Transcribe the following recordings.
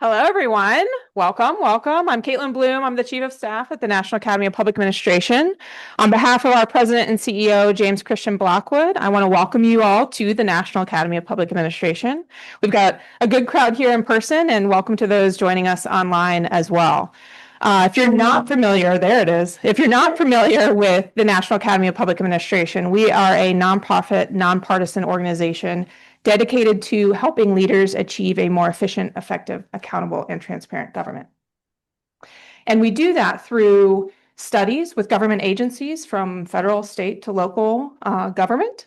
Hello, everyone. Welcome, welcome. I'm Caitlin Bloom. I'm the Chief of Staff at the National Academy of Public Administration. On behalf of our President and CEO, James Christian Blackwood, I want to welcome you all to the National Academy of Public Administration. We've got a good crowd here in person, and welcome to those joining us online as well. If you're not familiar, there it is. If you're not familiar with the National Academy of Public Administration, we are a nonprofit, nonpartisan organization dedicated to helping leaders achieve a more efficient, effective, accountable, and transparent government. And we do that through studies with government agencies from federal, state to local government.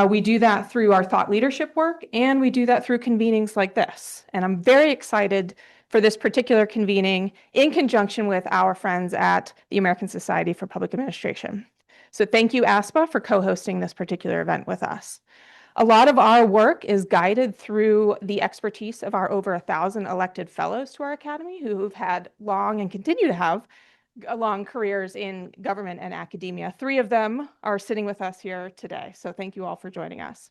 We do that through our thought leadership work, and we do that through convenings like this. And I'm very excited for this particular convening in conjunction with our friends at the American Society for Public Administration. So thank you, ASPA, for co-hosting this particular event with us. A lot of our work is guided through the expertise of our over 1,000 elected fellows to our academy who've had long and continue to have long careers in government and academia. 3 of them are sitting with us here today. So thank you all for joining us.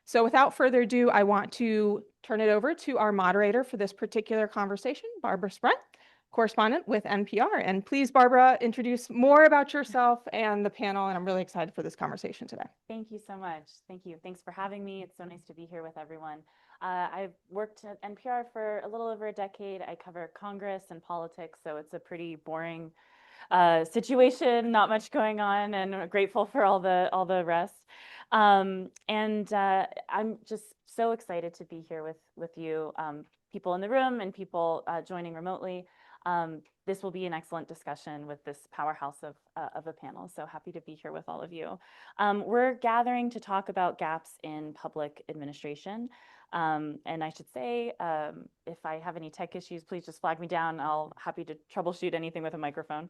So without further ado, I want to turn it over to our moderator for this particular conversation, Barbara Sprent, correspondent with NPR. And please, Barbara, introduce more about yourself and the panel. And I'm really excited for this conversation today. Thank you so much. Thank you. Thanks for having me. It's so nice to be here with everyone. I've worked at NPR for a little over a decade. I cover Congress and politics, so it's a pretty boring situation, not much going on, and I'm grateful for all the rest. I'm just so excited to be here with you, people in the room and people joining remotely. This will be an excellent discussion with this powerhouse of a panel. So happy to be here with all of you. We're gathering to talk about gaps in public administration. And I should say, if I have any tech issues, please just flag me down. I'll happy to troubleshoot anything with a microphone.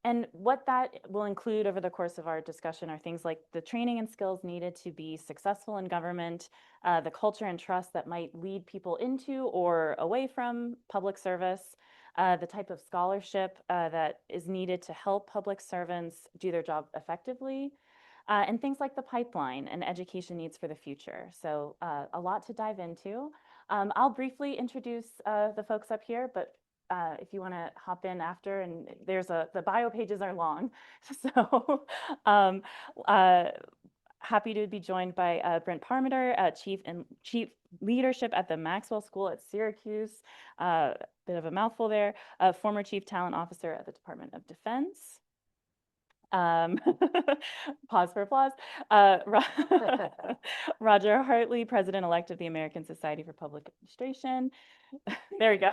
And what that will include over the course of our discussion are things like the training and skills needed to be successful in government, the culture and trust that might lead people into or away from public service, the type of scholarship that is needed to help public servants do their job effectively, and things like the pipeline and education needs for the future. So a lot to dive into. I'll briefly introduce the folks up here, but if you want to hop in after, and the bio pages are long. So happy to be joined by Brent Parmenter, Chief Leadership at the Maxwell School at Syracuse, bit of a mouthful there, former Chief Talent Officer at the Department of Defense. Pause for applause. Roger Hartley, President-elect of the American Society for Public Administration. There we go.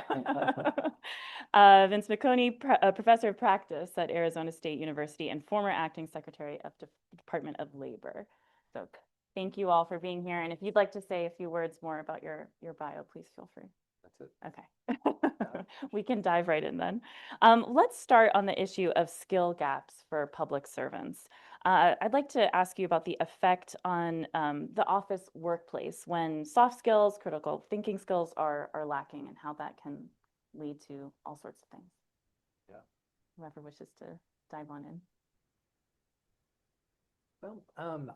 Vince McConey, Professor of Practice at Arizona State University and former Acting Secretary of the Department of Labor. So thank you all for being here. And if you'd like to say a few words more about your bio, please feel free. That's it. Okay. We can dive right in then. Let's start on the issue of skill gaps for public servants. I'd like to ask you about the effect on the office workplace when soft skills, critical thinking skills are lacking, and how that can lead to all sorts of things. Yeah. Whoever wishes to dive on in. Well,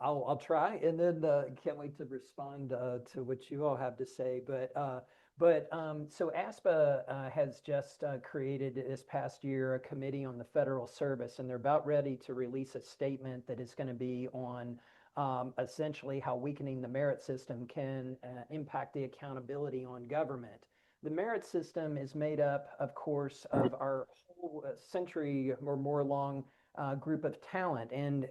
I'll try, and then can't wait to respond to what you all have to say. So ASPA has just created this past year a committee on the federal service, and they're about ready to release a statement that is going to be on essentially how weakening the merit system can impact the accountability on government. The merit system is made up, of course, of our whole century or more long group of talent, and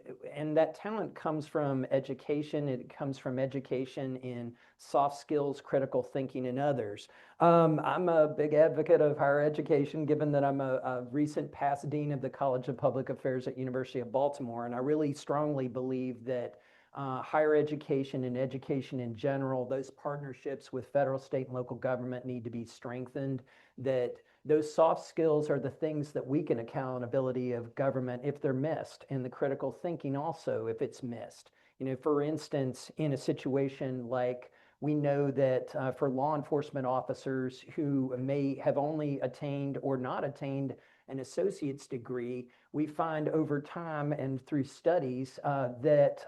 that talent comes from education. It comes from education in soft skills, critical thinking, and others. I'm a big advocate of higher education, given that I'm a recent past dean of the College of Public Affairs at University of Baltimore, and I really strongly believe that higher education and education in general, those partnerships with federal, state, and local government need to be strengthened, that those soft skills are the things that weaken accountability of government if they're missed, and the critical thinking also if it's missed. You know, for instance, in a situation like we know that for law enforcement officers who may have only attained or not attained an associate's degree, we find over time and through studies that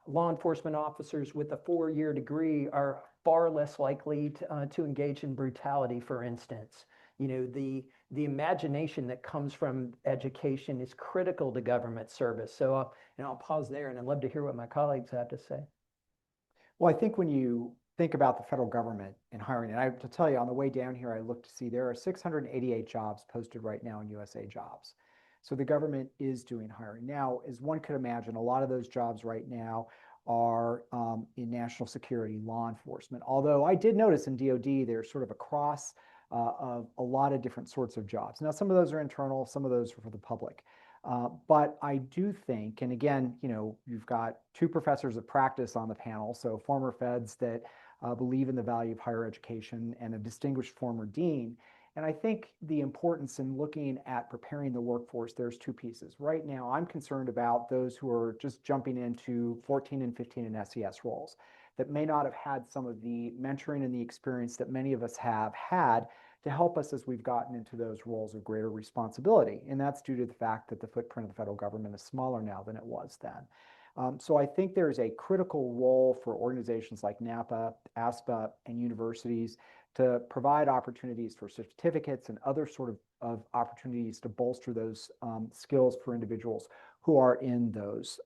law enforcement officers with a 4-year degree are far less likely to engage in brutality, for instance. You know, the imagination that comes from education is critical to government service. So, I'll pause there, and I'd love to hear what my colleagues have to say. Well, I think when you think about the federal government and hiring, and I have to tell you, on the way down here, I looked to see there are 688 jobs posted right now in USA Jobs. So the government is doing hiring. Now, as one could imagine, a lot of those jobs right now are in national security, law enforcement. Although I did notice in DoD, there's sort of a cross of a lot of different sorts of jobs. Now, some of those are internal, some of those are for the public. But I do think, and again, you know, you've got two professors of practice on the panel, so former feds that believe in the value of higher education, and a distinguished former dean. And I think the importance in looking at preparing the workforce, there's two pieces. Right now, I'm concerned about those who are just jumping into 14 and 15 and SES roles that may not have had some of the mentoring and the experience that many of us have had to help us as we've gotten into those roles of greater responsibility. And that's due to the fact that the footprint of the federal government is smaller now than it was then. So I think there's a critical role for organizations like NAPA, ASPA, and universities to provide opportunities for certificates and other sort of opportunities to bolster those skills for individuals who are in those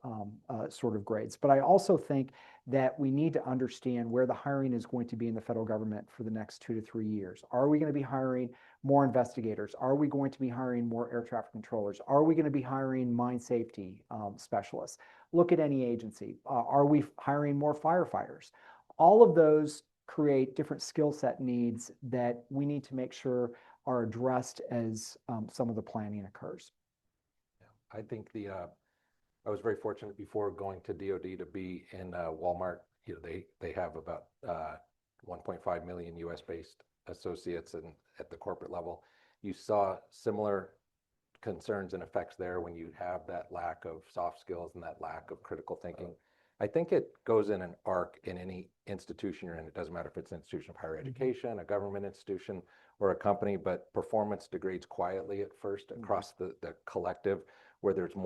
sort of grades. But I also think that we need to understand where the hiring is going to be in the federal government for the next 2 to 3 years. Are we going to be hiring more investigators? Are we going to be hiring more air traffic controllers? Are we going to be hiring mine safety specialists? Look at any agency. Are we hiring more firefighters? All of those create different skill set needs that we need to make sure are addressed as some of the planning occurs. I think I was very fortunate before going to DoD to be in Walmart. You know, they have about 1.5 million US based associates, and at the corporate level, you saw similar concerns and effects there when you have that lack of soft skills and that lack of critical thinking. I think it goes in an arc in any institution you're in. It doesn't matter if it's an institution of higher education, a government institution, or a company, but performance degrades quietly at first across the collective, where there's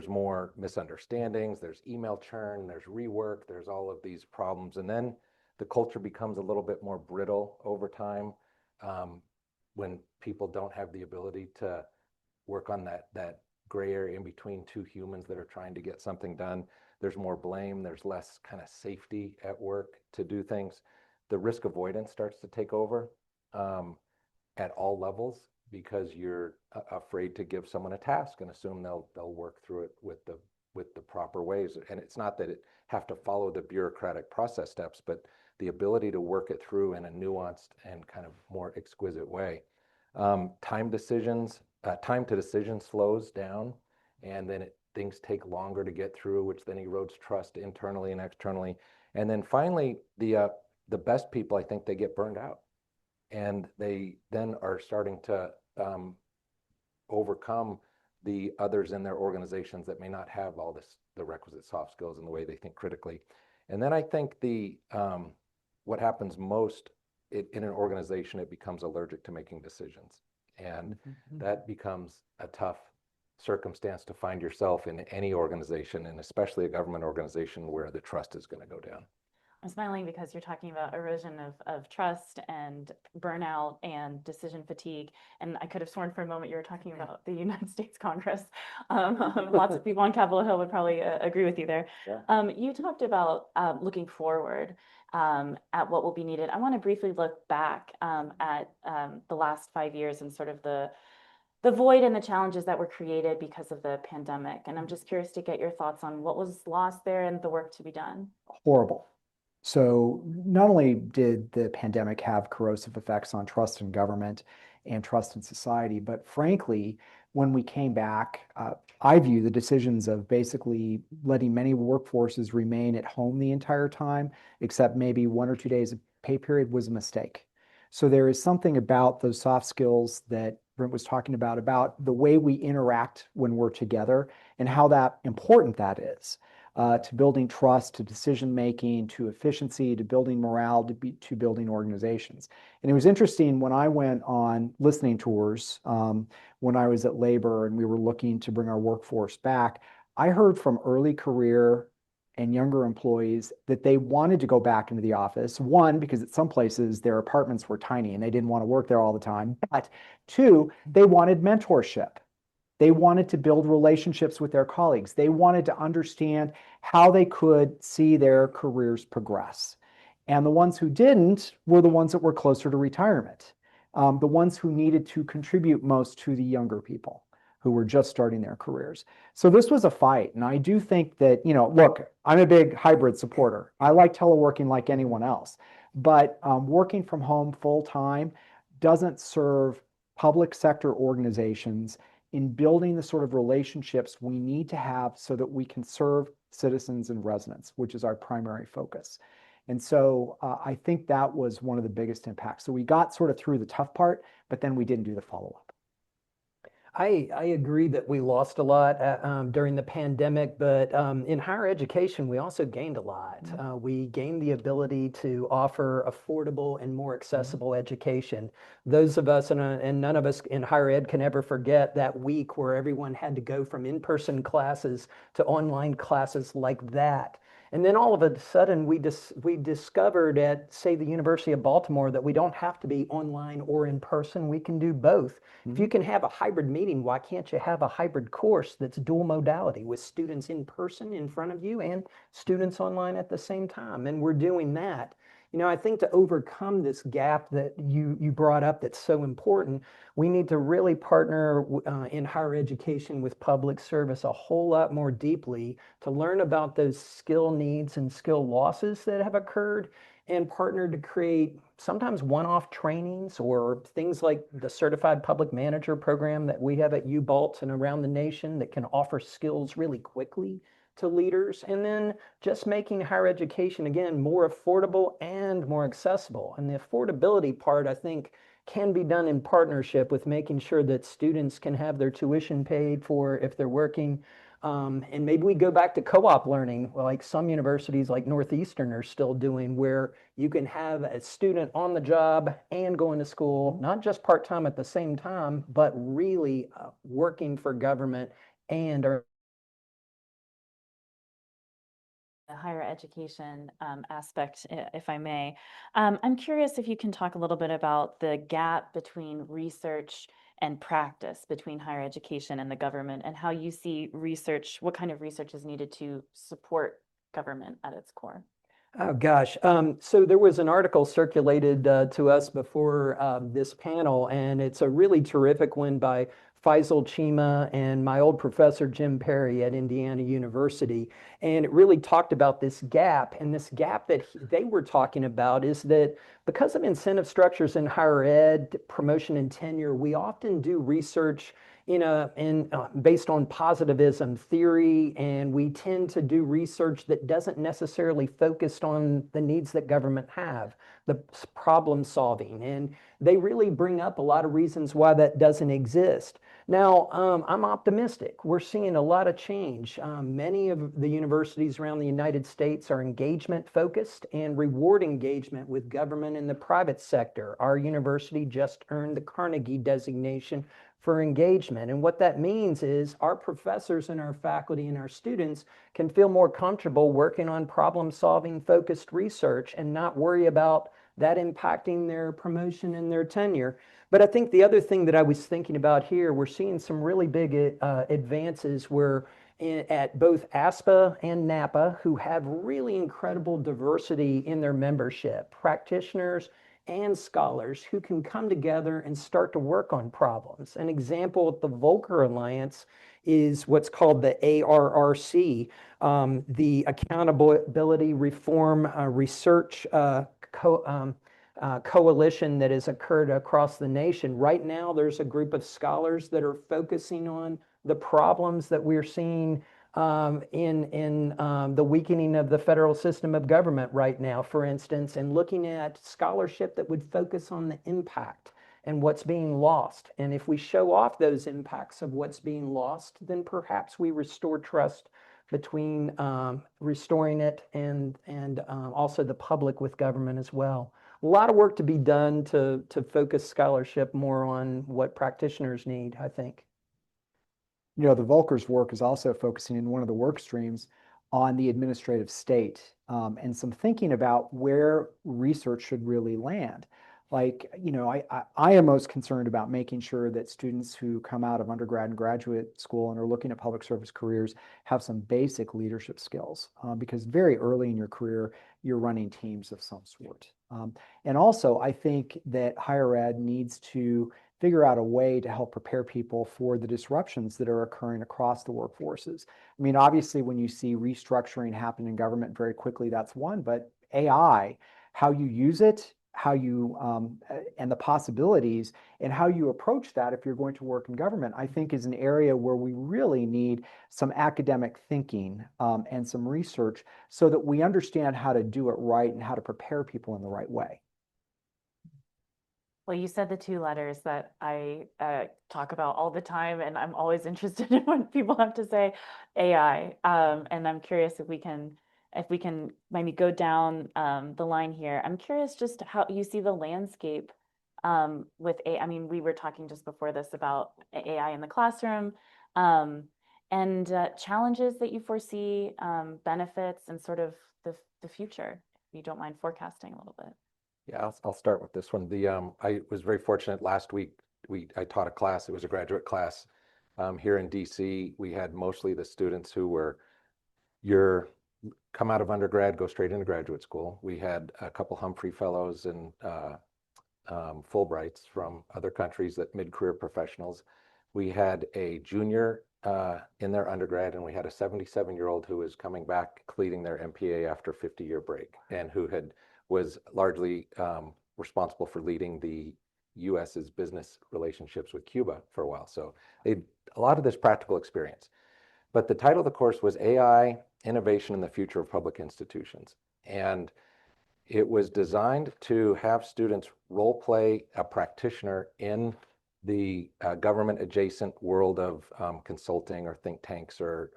more misunderstandings, there's email churn, there's rework, there's all of these problems. And then the culture becomes a little bit more brittle over time when people don't have the ability to work on that gray area in between two humans that are trying to get something done. There's more blame, there's less kind of safety at work to do things. The risk avoidance starts to take over at all levels, because you're afraid to give someone a task and assume they'll work through it with the proper ways. And it's not that it have to follow the bureaucratic process steps, but the ability to work it through in a nuanced and kind of more exquisite way. Time to decision slows down, and then things take longer to get through, which then erodes trust internally and externally. And then finally, the best people, I think, they get burned out, and they then are starting to overcome the others in their organizations that may not have all the requisite soft skills in the way they think critically. And then I think what happens most in an organization, it becomes allergic to making decisions. And that becomes a tough circumstance to find yourself in any organization, and especially a government organization where the trust is going to go down. I'm smiling because you're talking about erosion of trust and burnout and decision fatigue. And I could have sworn for a moment you were talking about the United States Congress. Lots of people on Capitol Hill would probably agree with you there. Yeah. You talked about looking forward at what will be needed. I want to briefly look back at the last 5 years and sort of the void and the challenges that were created because of the pandemic. And I'm just curious to get your thoughts on what was lost there and the work to be done. Horrible. So not only did the pandemic have corrosive effects on trust in government and trust in society, but frankly, when we came back, I view the decisions of basically letting many workforces remain at home the entire time, except maybe 1 or 2 days of pay period, was a mistake. So there is something about those soft skills that Brent was talking about the way we interact when we're together and how important that is. To building trust, to decision-making, to efficiency, to building morale, to building organizations. And it was interesting when I went on listening tours, when I was at Labor and we were looking to bring our workforce back, I heard from early career and younger employees that they wanted to go back into the office. One, because at some places their apartments were tiny and they didn't want to work there all the time. But two, they wanted mentorship. They wanted to build relationships with their colleagues. They wanted to understand how they could see their careers progress. And the ones who didn't were the ones that were closer to retirement, the ones who needed to contribute most to the younger people who were just starting their careers. So this was a fight. And I do think that, look, I'm a big hybrid supporter. I like teleworking like anyone else, but working from home full time doesn't serve public sector organizations in building the sort of relationships we need to have so that we can serve citizens and residents, which is our primary focus. And so I think that was one of the biggest impacts. So we got sort of through the tough part, but then we didn't do the follow-up. I agree that we lost a lot during the pandemic, but in higher education, we also gained a lot. We gained the ability to offer affordable and more accessible education. Those of us, and none of us in higher ed can ever forget that week where everyone had to go from in-person classes to online classes like that. And then all of a sudden, we discovered at, say, the University of Baltimore that we don't have to be online or in person. We can do both. If you can have a hybrid meeting, why can't you have a hybrid course that's dual modality with students in person in front of you and students online at the same time? And we're doing that. I think to overcome this gap that you brought up that's so important, we need to really partner in higher education with public service a whole lot more deeply to learn about those skill needs and skill losses that have occurred, and partner to create sometimes one-off trainings or things like the Certified Public Manager program that we have at UBalt and around the nation that can offer skills really quickly to leaders, and then just making higher education, again, more affordable and more accessible. And the affordability part, I think, can be done in partnership with making sure that students can have their tuition paid for if they're working. And maybe we go back to co-op learning, like some universities like Northeastern are still doing, where you can have a student on the job and going to school, not just part-time at the same time, but really working for government and the higher education aspect, if I may. I'm curious if you can talk a little bit about the gap between research and practice between higher education and the government, and how you see research, what kind of research is needed to support government at its core. Oh gosh. So there was an article circulated to us before this panel, and it's a really terrific one by Faisal Chima and my old professor Jim Perry at Indiana University. And it really talked about this gap. And this gap that they were talking about is that because of incentive structures in higher ed, promotion and tenure, we often do research based on positivism theory, and we tend to do research that doesn't necessarily focus on the needs that government have, the problem solving. And they really bring up a lot of reasons why that doesn't exist. Now, I'm optimistic. We're seeing a lot of change. Many of the universities around the United States are engagement focused and reward engagement with government and the private sector. Our university just earned the Carnegie designation for engagement. And what that means is our professors and our faculty and our students can feel more comfortable working on problem-solving focused research and not worry about that impacting their promotion and their tenure. But I think the other thing that I was thinking about here, we're seeing some really big advances where at both ASPA and NAPA, who have really incredible diversity in their membership, practitioners and scholars who can come together and start to work on problems. An example at the Volcker Alliance is what's called the ARRC, the Accountability Reform Research Coalition that has occurred across the nation. Right now, there's a group of scholars that are focusing on the problems that we're seeing in the weakening of the federal system of government right now, for instance, and looking at scholarship that would focus on the impact and what's being lost. And if we show off those impacts of what's being lost, then perhaps we restore trust between restoring it and also the public with government as well. A lot of work to be done to focus scholarship more on what practitioners need, I think. The Volcker's work is also focusing in one of the work streams on the administrative state, and some thinking about where research should really land. Like, I am most concerned about making sure that students who come out of undergrad and graduate school and are looking at public service careers have some basic leadership skills, because very early in your career, you're running teams of some sort. And also, I think that higher ed needs to figure out a way to help prepare people for the disruptions that are occurring across the workforces. I mean, obviously, when you see restructuring happen in government very quickly, that's one, but AI, how you use it, how you, and the possibilities and how you approach that if you're going to work in government, I think is an area where we really need some academic thinking, and some research so that we understand how to do it right and how to prepare people in the right way. Well, you said the two letters that I talk about all the time, and I'm always interested in what people have to say, AI. And I'm curious if we can maybe go down the line here. I'm curious just how you see the landscape with AI. I mean, we were talking just before this about AI in the classroom, and challenges that you foresee, benefits, and sort of the future, if you don't mind forecasting a little bit. Yeah, I'll start with this one. I was very fortunate last week. I taught a class. It was a graduate class here in DC. We had mostly the students who were come out of undergrad, go straight into graduate school. We had a couple Humphrey Fellows and Fulbrights from other countries, that mid-career professionals. We had a junior in their undergrad, and we had a 77-year-old who was coming back, completing their MPA after a 50-year break, and who was largely responsible for leading the US's business relationships with Cuba for a while. So they had a lot of this practical experience. But the title of the course was AI, Innovation in the Future of Public Institutions. And it was designed to have students role play a practitioner in the government adjacent world of consulting or think tanks or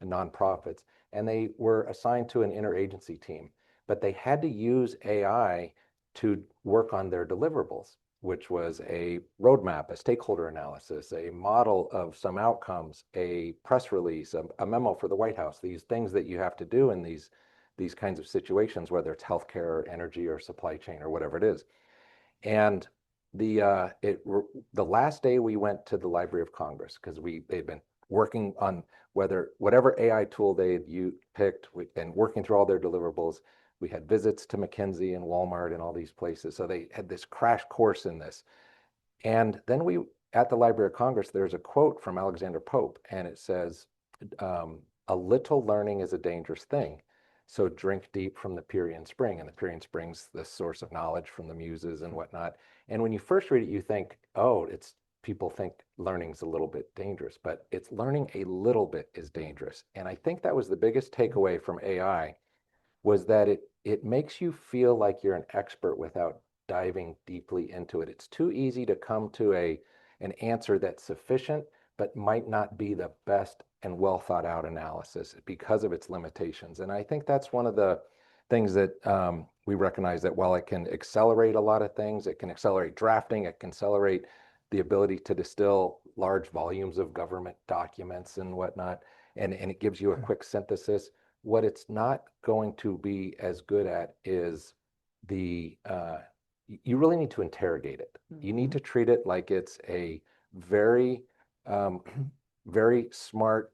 nonprofits. And they were assigned to an interagency team, but they had to use AI to work on their deliverables, which was a roadmap, a stakeholder analysis, a model of some outcomes, a press release, a memo for the White House, these things that you have to do in these kinds of situations, whether it's healthcare or energy or supply chain or whatever it is. And the last day we went to the Library of Congress, because they'd been working on whatever AI tool they had picked and working through all their deliverables. We had visits to McKinsey and Walmart and all these places. So they had this crash course in this. And then at the Library of Congress, there's a quote from Alexander Pope, and it says, "A little learning is a dangerous thing. So drink deep from the Pierian spring." And the Pierian spring's the source of knowledge from the muses and whatnot. And when you first read it, you think, oh, people think learning's a little bit dangerous, but it's learning a little bit is dangerous. And I think that was the biggest takeaway from AI, was that it makes you feel like you're an expert without diving deeply into it. It's too easy to come to an answer that's sufficient, but might not be the best and well thought out analysis because of its limitations. And I think that's one of the things that we recognize, that while it can accelerate a lot of things, it can accelerate drafting, it can accelerate the ability to distill large volumes of government documents and whatnot, and it gives you a quick synthesis. What it's not going to be as good at is you really need to interrogate it. You need to treat it like it's a very, very smart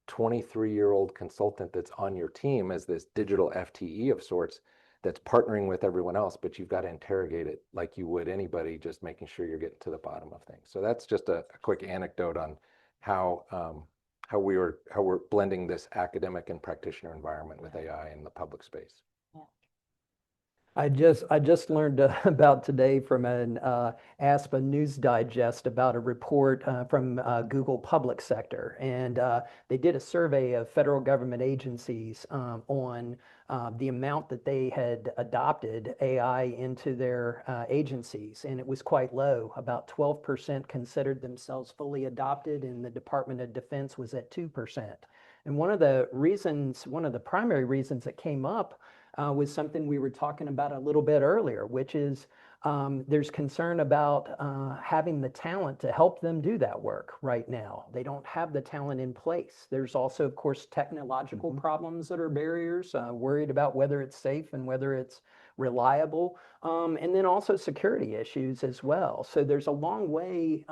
23-year-old consultant that's on your team as this digital FTE of sorts that's partnering with everyone else, but you've got to interrogate it like you would anybody, just making sure you're getting to the bottom of things. So that's just a quick anecdote on how we're blending this academic and practitioner environment with AI in the public space. I just learned about today from an ASPA News Digest about a report from Google Public Sector, and they did a survey of federal government agencies on the amount that they had adopted AI into their agencies, and it was quite low. About 12% considered themselves fully adopted, and the Department of Defense was at 2%. And one of the primary reasons that came up was something we were talking about a little bit earlier, which is There's concern about having the talent to help them do that work right now. They don't have the talent in place. There's also, of course, technological problems that are barriers, worried about whether it's safe and whether it's reliable, and then also security issues as well. So there's a long way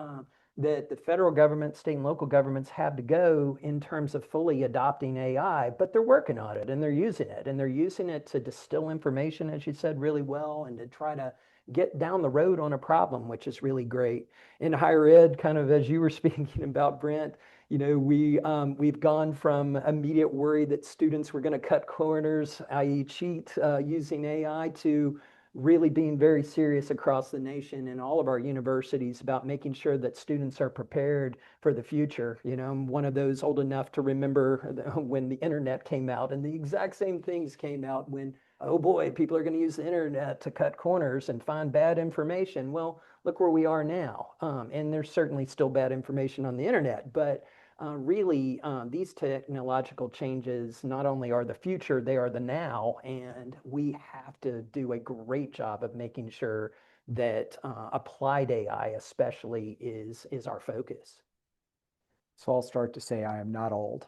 that the federal government, state and local governments have to go in terms of fully adopting AI, but they're working on it and they're using it. And they're using it to distill information, as you said, really well, and to try to get down the road on a problem, which is really great. In higher ed, kind of as you were speaking about, Brent, you know, we've gone from immediate worry that students were going to cut corners, i.e. cheat using AI, to really being very serious across the nation and all of our universities about making sure that students are prepared for the future. You know, I'm one of those old enough to remember when the internet came out, and the exact same things came out when, oh boy, people are going to use the internet to cut corners and find bad information. Well, look where we are now. And there's certainly still bad information on the internet, but really, these technological changes not only are the future, they are the now, and we have to do a great job of making sure that applied AI especially is our focus. So I'll start to say I am not old,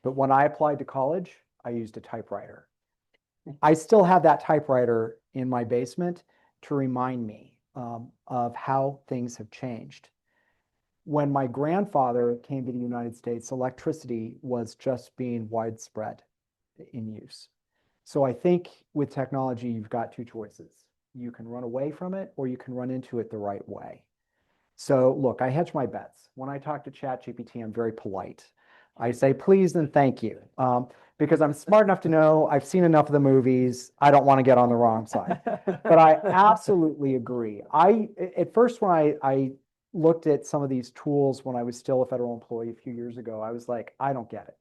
but when I applied to college, I used a typewriter. I still have that typewriter in my basement to remind me of how things have changed. When my grandfather came to the United States, electricity was just being widespread in use. So I think with technology, you've got two choices. You can run away from it, or you can run into it the right way. So look, I hedge my bets. When I talk to ChatGPT, I'm very polite. I say, please and thank you, because I'm smart enough to know I've seen enough of the movies. I don't want to get on the wrong side. But I absolutely agree. At first, when I looked at some of these tools when I was still a federal employee a few years ago, I was like, I don't get it.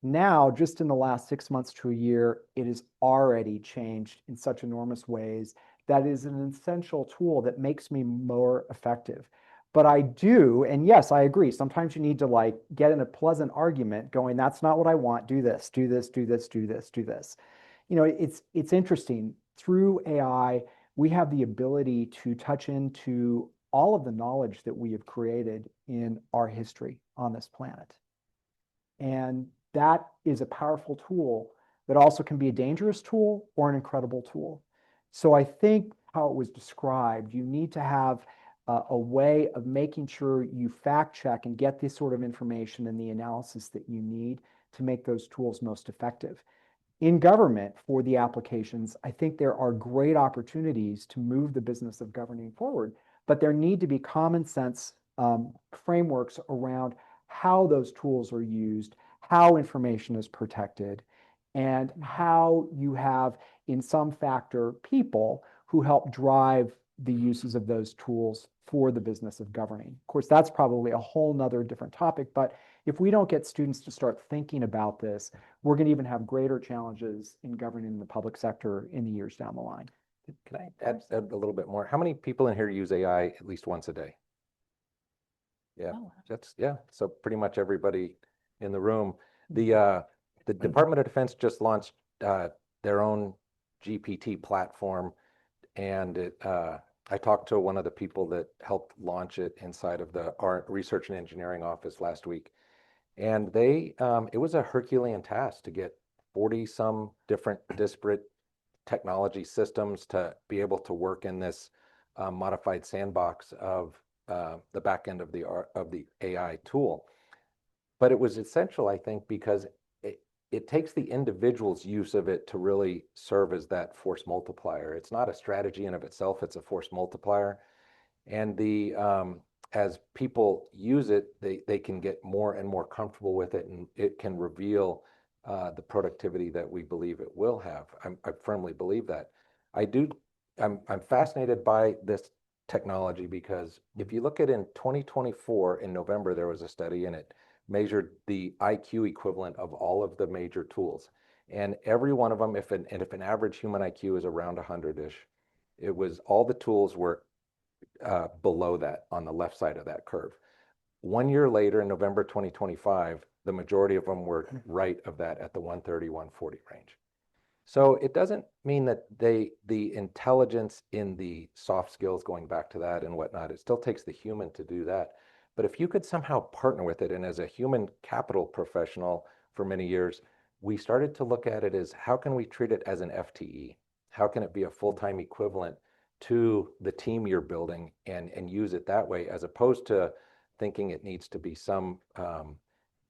Now, just in the last 6 months to a year, it has already changed in such enormous ways that is an essential tool that makes me more effective. But I do, and yes, I agree. Sometimes you need to like get in a pleasant argument going, that's not what I want. Do this, do this, do this, do this, do this. You know, it's interesting. Through AI, we have the ability to touch into all of the knowledge that we have created in our history on this planet. And that is a powerful tool that also can be a dangerous tool or an incredible tool. So I think how it was described, you need to have a way of making sure you fact check and get this sort of information and the analysis that you need to make those tools most effective. In government, for the applications, I think there are great opportunities to move the business of governing forward, but there need to be common sense frameworks around how those tools are used, how information is protected, and how you have, in some factor, people who help drive the uses of those tools for the business of governing. Of course, that's probably a whole nother different topic, but if we don't get students to start thinking about this, we're going to even have greater challenges in governing the public sector in the years down the line. Can I add a little bit more? How many people in here use AI at least once a day? Yeah, Oh, wow. yeah. So pretty much everybody in the room. The Department of Defense just launched their own GPT platform, and I talked to one of the people that helped launch it inside of our research and engineering office last week, and it was a Herculean task to get 40 some different disparate technology systems to be able to work in this modified sandbox of the back end of the AI tool. But it was essential, I think, because it takes the individual's use of it to really serve as that force multiplier. It's not a strategy in of itself, it's a force multiplier. And as people use it, they can get more and more comfortable with it, and it can reveal the productivity that we believe it will have. I firmly believe that. I'm fascinated by this technology because if you look at in 2024, in November, there was a study and it measured the IQ equivalent of all of the major tools. And every one of them, if an average human IQ is around 100-ish, all the tools were below that on the left side of that curve. 1 year later, in November 2025, the majority of them were right of that at the 130, 140 range. So it doesn't mean that the intelligence in the soft skills, going back to that and whatnot, it still takes the human to do that. But if you could somehow partner with it, and as a human capital professional for many years, we started to look at it as how can we treat it as an FTE? How can it be a full-time equivalent to the team you're building and use it that way, as opposed to thinking it needs to be some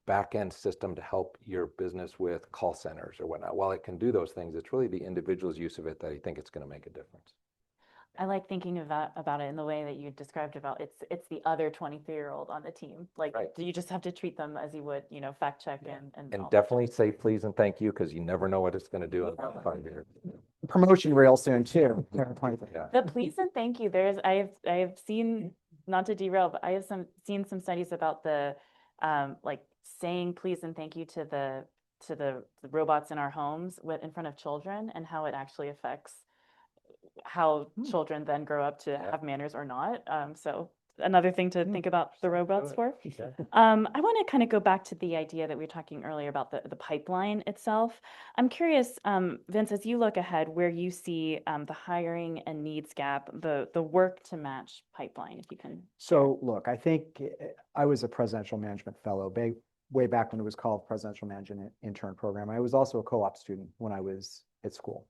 back-end system to help your business with call centers or whatnot. While it can do those things, it's really the individual's use of it that I think it's going to make a difference. I like thinking about it in the way that you described about it's the other 23-year-old on the team. Like, Right. you just have to treat them as you would, fact check and And all that. definitely say please and thank you, because you never know what it's going to do in about 5 years. Promotion real soon too. Yeah. The please and thank you. I have seen, not to derail, but I have seen some studies about the like saying please and thank you to the robots in our homes in front of children, and how it actually affects how children then grow up to Yeah. have manners or not. So another thing to think about the robots for. Okay. I want to kind of go back to the idea that we were talking earlier about the pipeline itself. I'm curious, Vince, as you look ahead, where you see the hiring and needs gap, the work to match pipeline, if you can. So look, I think I was a presidential management fellow way back when it was called Presidential Management Intern Program. I was also a co-op student when I was at school.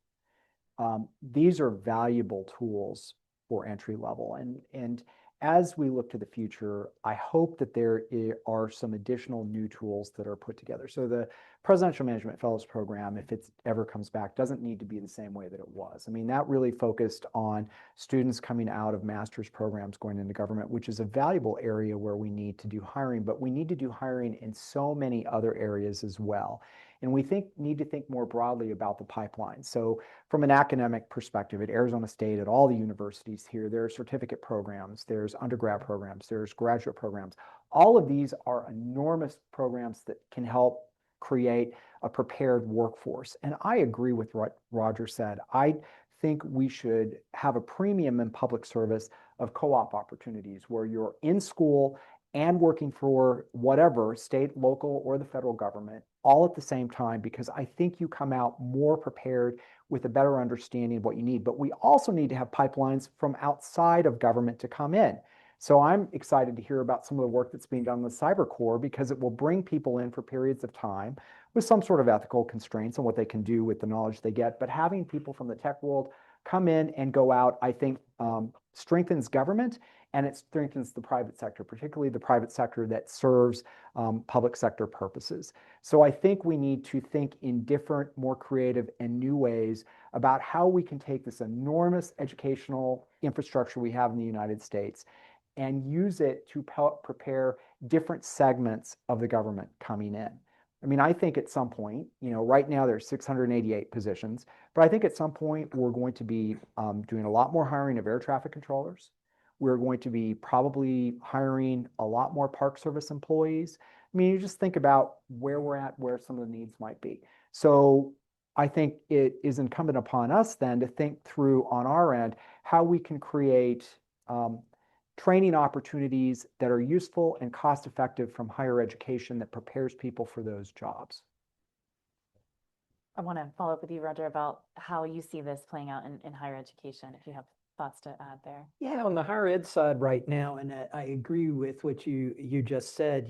These are valuable tools for entry level. And as we look to the future, I hope that there are some additional new tools that are put together. So the Presidential Management Fellows Program, if it ever comes back, doesn't need to be the same way that it was. I mean, that really focused on students coming out of master's programs going into government, which is a valuable area where we need to do hiring, but we need to do hiring in so many other areas as well. And we need to think more broadly about the pipeline. So from an academic perspective, at Arizona State, at all the universities here, there are certificate programs, there's undergrad programs, there's graduate programs. All of these are enormous programs that can help create a prepared workforce. And I agree with what Roger said. I think we should have a premium in public service of co-op opportunities where you're in school and working for whatever, state, local, or the federal government, all at the same time, because I think you come out more prepared with a better understanding of what you need. But we also need to have pipelines from outside of government to come in. So I'm excited to hear about some of the work that's being done with Cyber Corps, because it will bring people in for periods of time with some sort of ethical constraints on what they can do with the knowledge they get. But having people from the tech world come in and go out, I think strengthens government, and it strengthens the private sector, particularly the private sector that serves public sector purposes. So I think we need to think in different, more creative and new ways about how we can take this enormous educational infrastructure we have in the United States and use it to prepare different segments of the government coming in. I mean, I think at some point, right now there's 688 positions, but I think at some point we're going to be doing a lot more hiring of air traffic controllers. We're going to be probably hiring a lot more Park Service employees. I mean, you just think about where we're at, where some of the needs might be. So I think it is incumbent upon us then to think through on our end how we can create training opportunities that are useful and cost effective from higher education that prepares people for those jobs. I want to follow up with you, Roger, about how you see this playing out in higher education, if you have thoughts to add there. Yeah, on the higher ed side right now, and I agree with what you just said.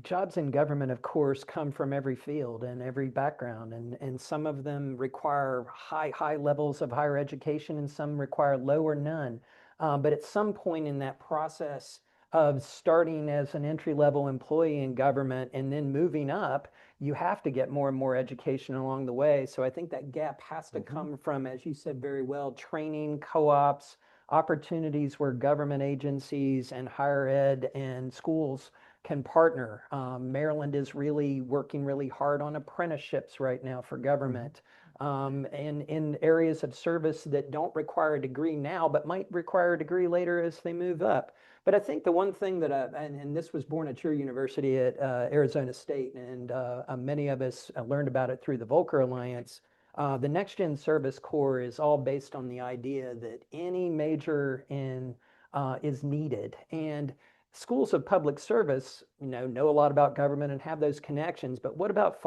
Jobs in government, of course, come from every field and every background, and some of them require high levels of higher education, and some require low or none. But at some point in that process of starting as an entry-level employee in government and then moving up, you have to get more and more education along the way. So I think that gap has to come from, as you said very well, training, co-ops, opportunities where government agencies and higher ed and schools can partner. Maryland is really working really hard on apprenticeships right now for government. And in areas of service that don't require a degree now, but might require a degree later as they move up. But I think the one thing that, and this was born at your university at Arizona State, and many of us learned about it through the Volcker Alliance, the Next Gen Service Corps is all based on the idea that any major is needed. And schools of public service, know a lot about government and have those connections, but what about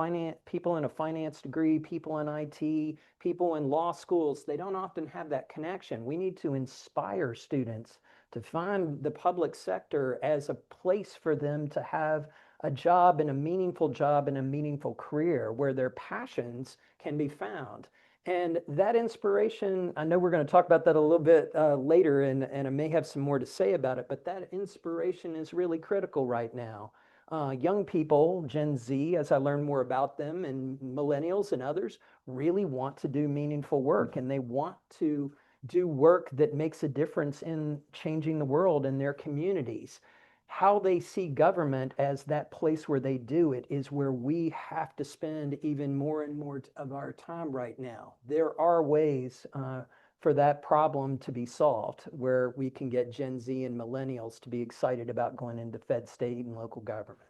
people in a finance degree, people in IT, people in law schools? They don't often have that connection. We need to inspire students to find the public sector as a place for them to have a job and a meaningful career where their passions can be found. And that inspiration, I know we're going to talk about that a little bit later, and I may have some more to say about it, but that inspiration is really critical right now. Young people, Gen Z, as I learn more about them, and millennials and others, really want to do meaningful work, and they want to do work that makes a difference in changing the world in their communities. How they see government as that place where they do it is where we have to spend even more and more of our time right now. There are ways for that problem to be solved where we can get Gen Z and millennials to be excited about going into Fed, state, and local government.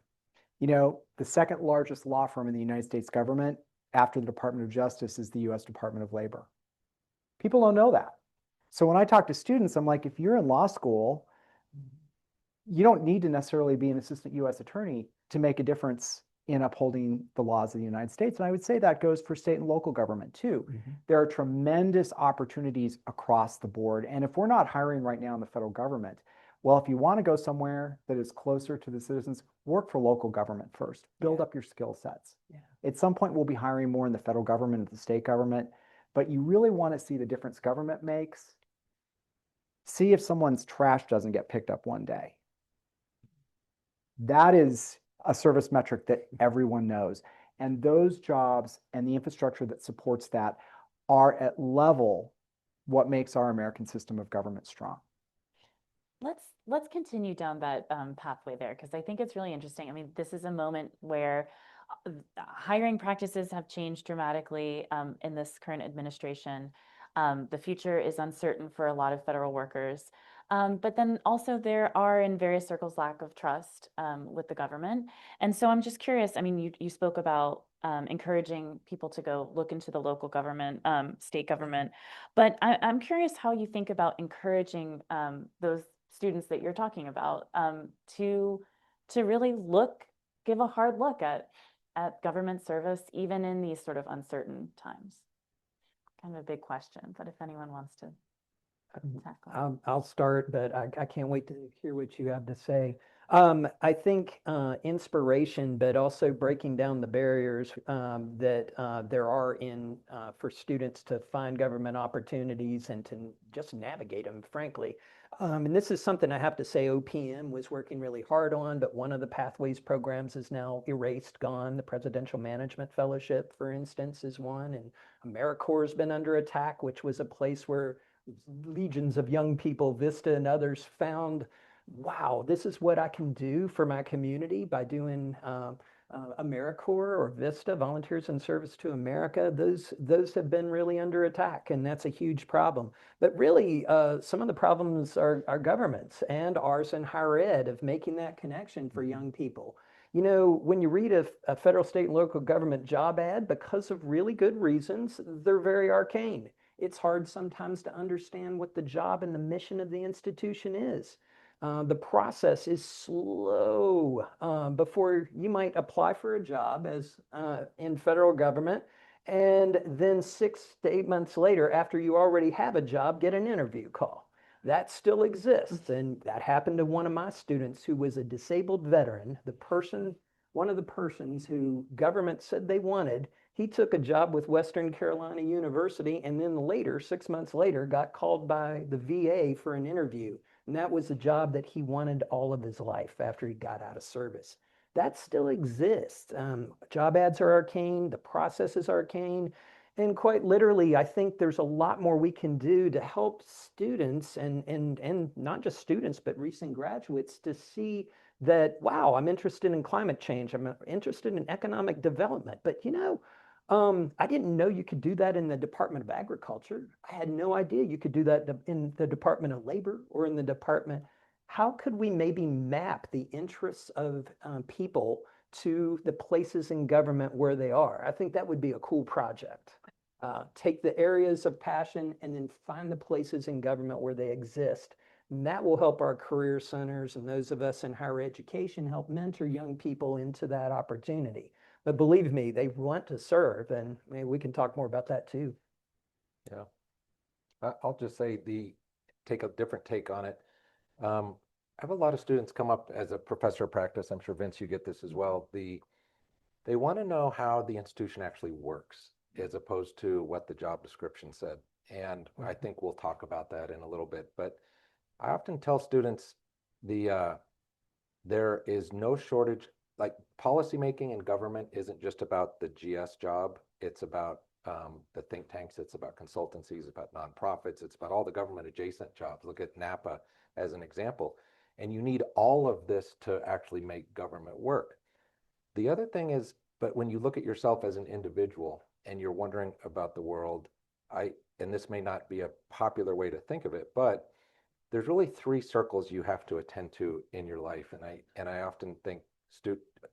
The second largest law firm in the United States government after the Department of Justice is the U.S. Department of Labor. People don't know that. So when I talk to students, I'm like, if you're in law school, you don't need to necessarily be an assistant U.S. attorney to make a difference in upholding the laws of the United States. And I would say that goes for state and local government too. Mm-hmm. There are tremendous opportunities across the board. And if we're not hiring right now in the federal government, well, if you want to go somewhere that is closer to the citizens, work for local government first. Build up your skill sets. Yeah. At some point, we'll be hiring more in the federal government and the state government, but you really want to see the difference government makes. See if someone's trash doesn't get picked up one day. That is a service metric that everyone knows. And those jobs and the infrastructure that supports that are at level what makes our American system of government strong. Let's continue down that pathway there, because I think it's really interesting. I mean, this is a moment where hiring practices have changed dramatically in this current administration. The future is uncertain for a lot of federal workers. But then also there are in various circles lack of trust with the government. And so I'm just curious, I mean, you spoke about encouraging people to go look into the local government, state government, but I'm curious how you think about encouraging those students that you're talking about to really give a hard look at government service, even in these sort of uncertain times. Kind of a big question, but if anyone wants to tackle. I'll start, but I can't wait to hear what you have to say. I think inspiration, but also breaking down the barriers that there are for students to find government opportunities and to just navigate them, frankly. And this is something I have to say OPM was working really hard on, but one of the Pathways programs is now erased, gone. The Presidential Management Fellowship, for instance, is one, and AmeriCorps has been under attack, which was a place where legions of young people, Vista and others, found, wow, this is what I can do for my community by doing AmeriCorps or Vista, Volunteers in Service to America. Those have been really under attack, and that's a huge problem. But really, some of the problems are governments and ours in higher ed of making that connection for young people. When you read a federal, state, and local government job ad, because of really good reasons, they're very arcane. It's hard sometimes to understand what the job and the mission of the institution is. The process is slow before you might apply for a job as in federal government, and then 6 to 8 months later, after you already have a job, get an interview call. That still exists, and that happened to one of my students who was a disabled veteran. One of the persons who government said they wanted, he took a job with Western Carolina University, and then later, 6 months later, got called by the VA for an interview. And that was a job that he wanted all of his life after he got out of service. That still exists. Job ads are arcane, the process is arcane, and quite literally, I think there's a lot more we can do to help students and not just students, but recent graduates to see that, wow, I'm interested in climate change. I'm interested in economic development. But I didn't know you could do that in the Department of Agriculture. I had no idea you could do that in the Department of Labor or in the department. How could we maybe map the interests of people to the places in government where they are? I think that would be a cool project. Take the areas of passion and then find the places in government where they exist And that will help our career centers and those of us in higher education help mentor young people into that opportunity. But believe me, they want to serve, and maybe we can talk more about that too. Yeah. I'll just say take a different take on it. I have a lot of students come up as a professor of practice. I'm sure, Vince, you get this as well. They want to know how the institution actually works as opposed to what the job description said. And I think we'll talk about that in a little bit. But I often tell students there is no shortage, like policymaking in government isn't just about the GS job. It's about the think tanks, it's about consultancies, about nonprofits, it's about all the government adjacent jobs. Look at NAPA as an example. And you need all of this to actually make government work. The other thing is, but when you look at yourself as an individual and you're wondering about the world, and this may not be a popular way to think of it, but there's really three circles you have to attend to in your life. And I often think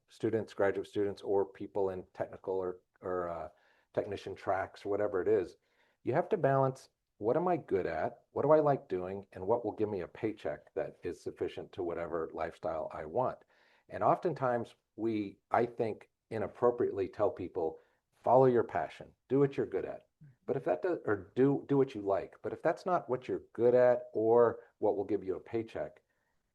students, graduate students, or people in technical or technician tracks or whatever it is, you have to balance what am I good at, what do I like doing, and what will give me a paycheck that is sufficient to whatever lifestyle I want. And oftentimes I think, inappropriately tell people, follow your passion, do what you're good at. But if that does, or do what you like, but if that's not what you're good at or what will give you a paycheck,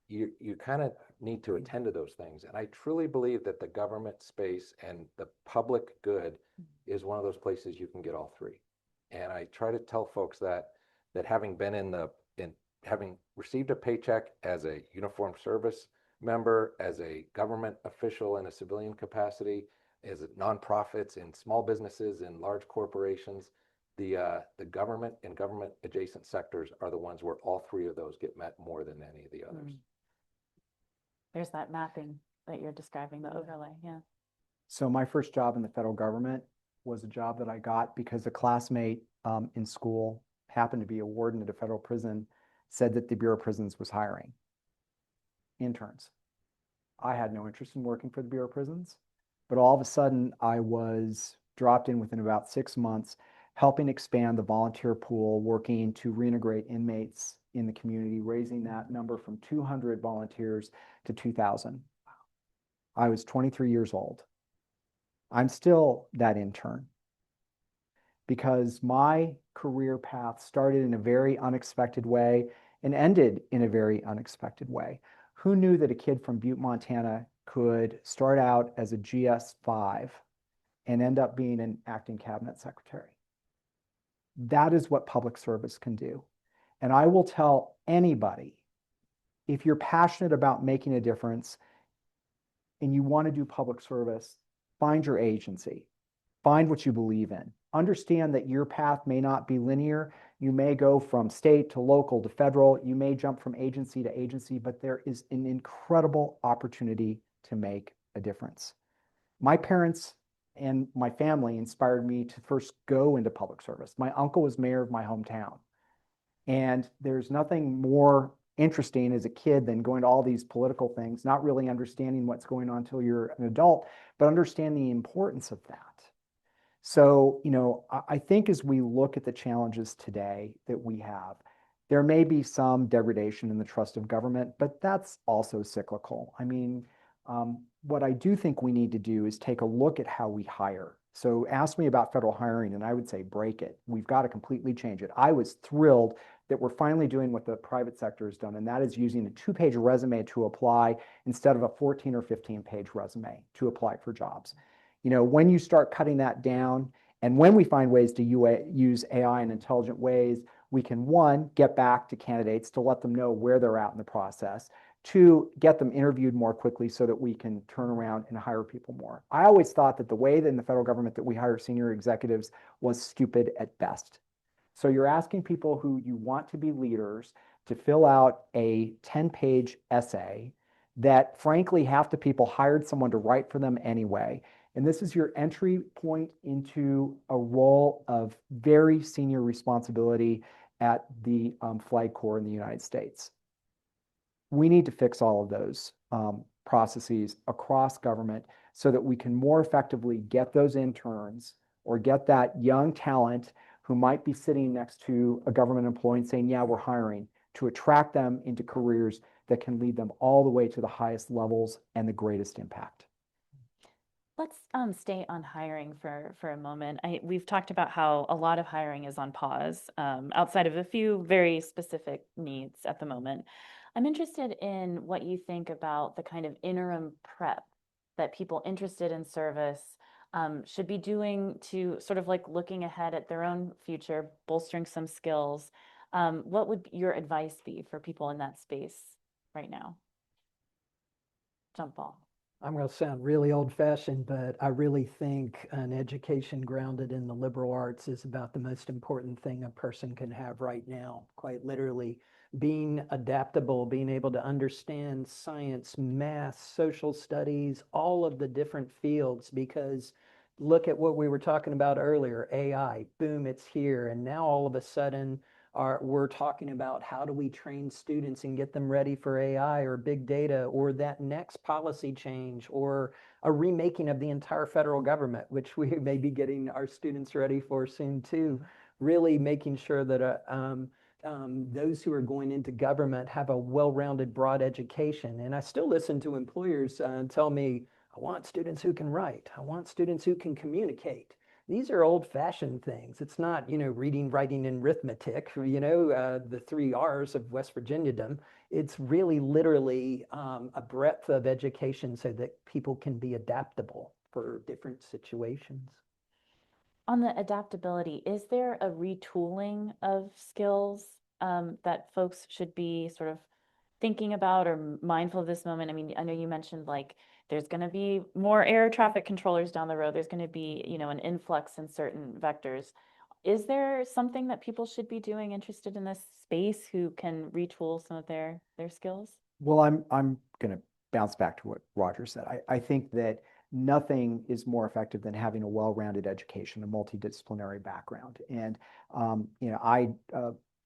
you kind of need to attend to those things. And I truly believe that the government space and the public good is one of those places you can get all three. And I try to tell folks that having been having received a paycheck as a uniformed service member, as a government official in a civilian capacity, as nonprofits, in small businesses, in large corporations, the government and government adjacent sectors are the ones where all three of those get met more than any of the others. There's that mapping that you're describing, the overlay. Yeah. So my first job in the federal government was a job that I got because a classmate in school happened to be a warden at a federal prison, said that the Bureau of Prisons was hiring interns. I had no interest in working for the Bureau of Prisons, but all of a sudden I was dropped in within about 6 months, helping expand the volunteer pool, working to reintegrate inmates in the community, raising that number from 200 volunteers to 2,000. I was 23 years old. I'm still that intern because my career path started in a very unexpected way and ended in a very unexpected way. Who knew that a kid from Butte, Montana could start out as a GS5 and end up being an acting cabinet secretary? That is what public service can do. And I will tell anybody, if you're passionate about making a difference and you want to do public service, find your agency, find what you believe in. Understand that your path may not be linear. You may go from state to local to federal. You may jump from agency to agency, but there is an incredible opportunity to make a difference. My parents and my family inspired me to first go into public service. My uncle was mayor of my hometown. And there's nothing more interesting as a kid than going to all these political things, not really understanding what's going on until you're an adult, but understand the importance of that. So, I think as we look at the challenges today that we have, there may be some degradation in the trust of government, but that's also cyclical. I mean, what I do think we need to do is take a look at how we hire. So ask me about federal hiring, and I would say break it. We've got to completely change it. I was thrilled that we're finally doing what the private sector has done, and that is using a 2-page resume to apply instead of a 14 or 15-page resume to apply for jobs. When you start cutting that down, and when we find ways to use AI in intelligent ways, we can, one, get back to candidates to let them know where they're at in the process. 2, get them interviewed more quickly so that we can turn around and hire people more. I always thought that the way that in the federal government that we hire senior executives was stupid at best. So you're asking people who you want to be leaders to fill out a 10-page essay that, frankly, half the people hired someone to write for them anyway. And this is your entry point into a role of very senior responsibility at the Flag Corps in the United States. We need to fix all of those processes across government so that we can more effectively get those interns or get that young talent who might be sitting next to a government employee and saying, yeah, we're hiring, to attract them into careers that can lead them all the way to the highest levels and the greatest impact. Let's stay on hiring for a moment. We've talked about how a lot of hiring is on pause, outside of a few very specific needs at the moment. I'm interested in what you think about the kind of interim prep that people interested in service should be doing to sort of like looking ahead at their own future, bolstering some skills. What would your advice be for people in that space right now? Jump ball. I'm going to sound really old-fashioned, but I really think an education grounded in the liberal arts is about the most important thing a person can have right now, quite literally. Being adaptable, being able to understand science, math, social studies, all of the different fields, because look at what we were talking about earlier, AI, boom, it's here. And now all of a sudden, we're talking about how do we train students and get them ready for AI or big data or that next policy change or a remaking of the entire federal government, which we may be getting our students ready for soon too. Really making sure that those who are going into government have a well-rounded, broad education. And I still listen to employers tell me, I want students who can write. I want students who can communicate. These are old-fashioned things. It's not, reading, writing, and arithmetic, the 3 R's of West Virginiadom. It's really literally a breadth of education so that people can be adaptable for different situations. On the adaptability, is there a retooling of skills that folks should be sort of thinking about or mindful of this moment? I mean, I know you mentioned like there's going to be more air traffic controllers down the road. There's going to be, an influx in certain vectors. Is there something that people should be doing interested in this space who can retool some of their skills? Well, I'm going to bounce back to what Roger said. I think that nothing is more effective than having a well-rounded education, a multidisciplinary background. And I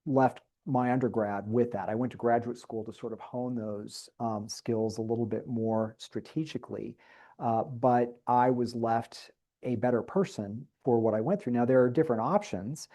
left my undergrad with that. I went to graduate school to sort of hone those skills a little bit more strategically, but I was left a better person for what I went through. Now, there are different options.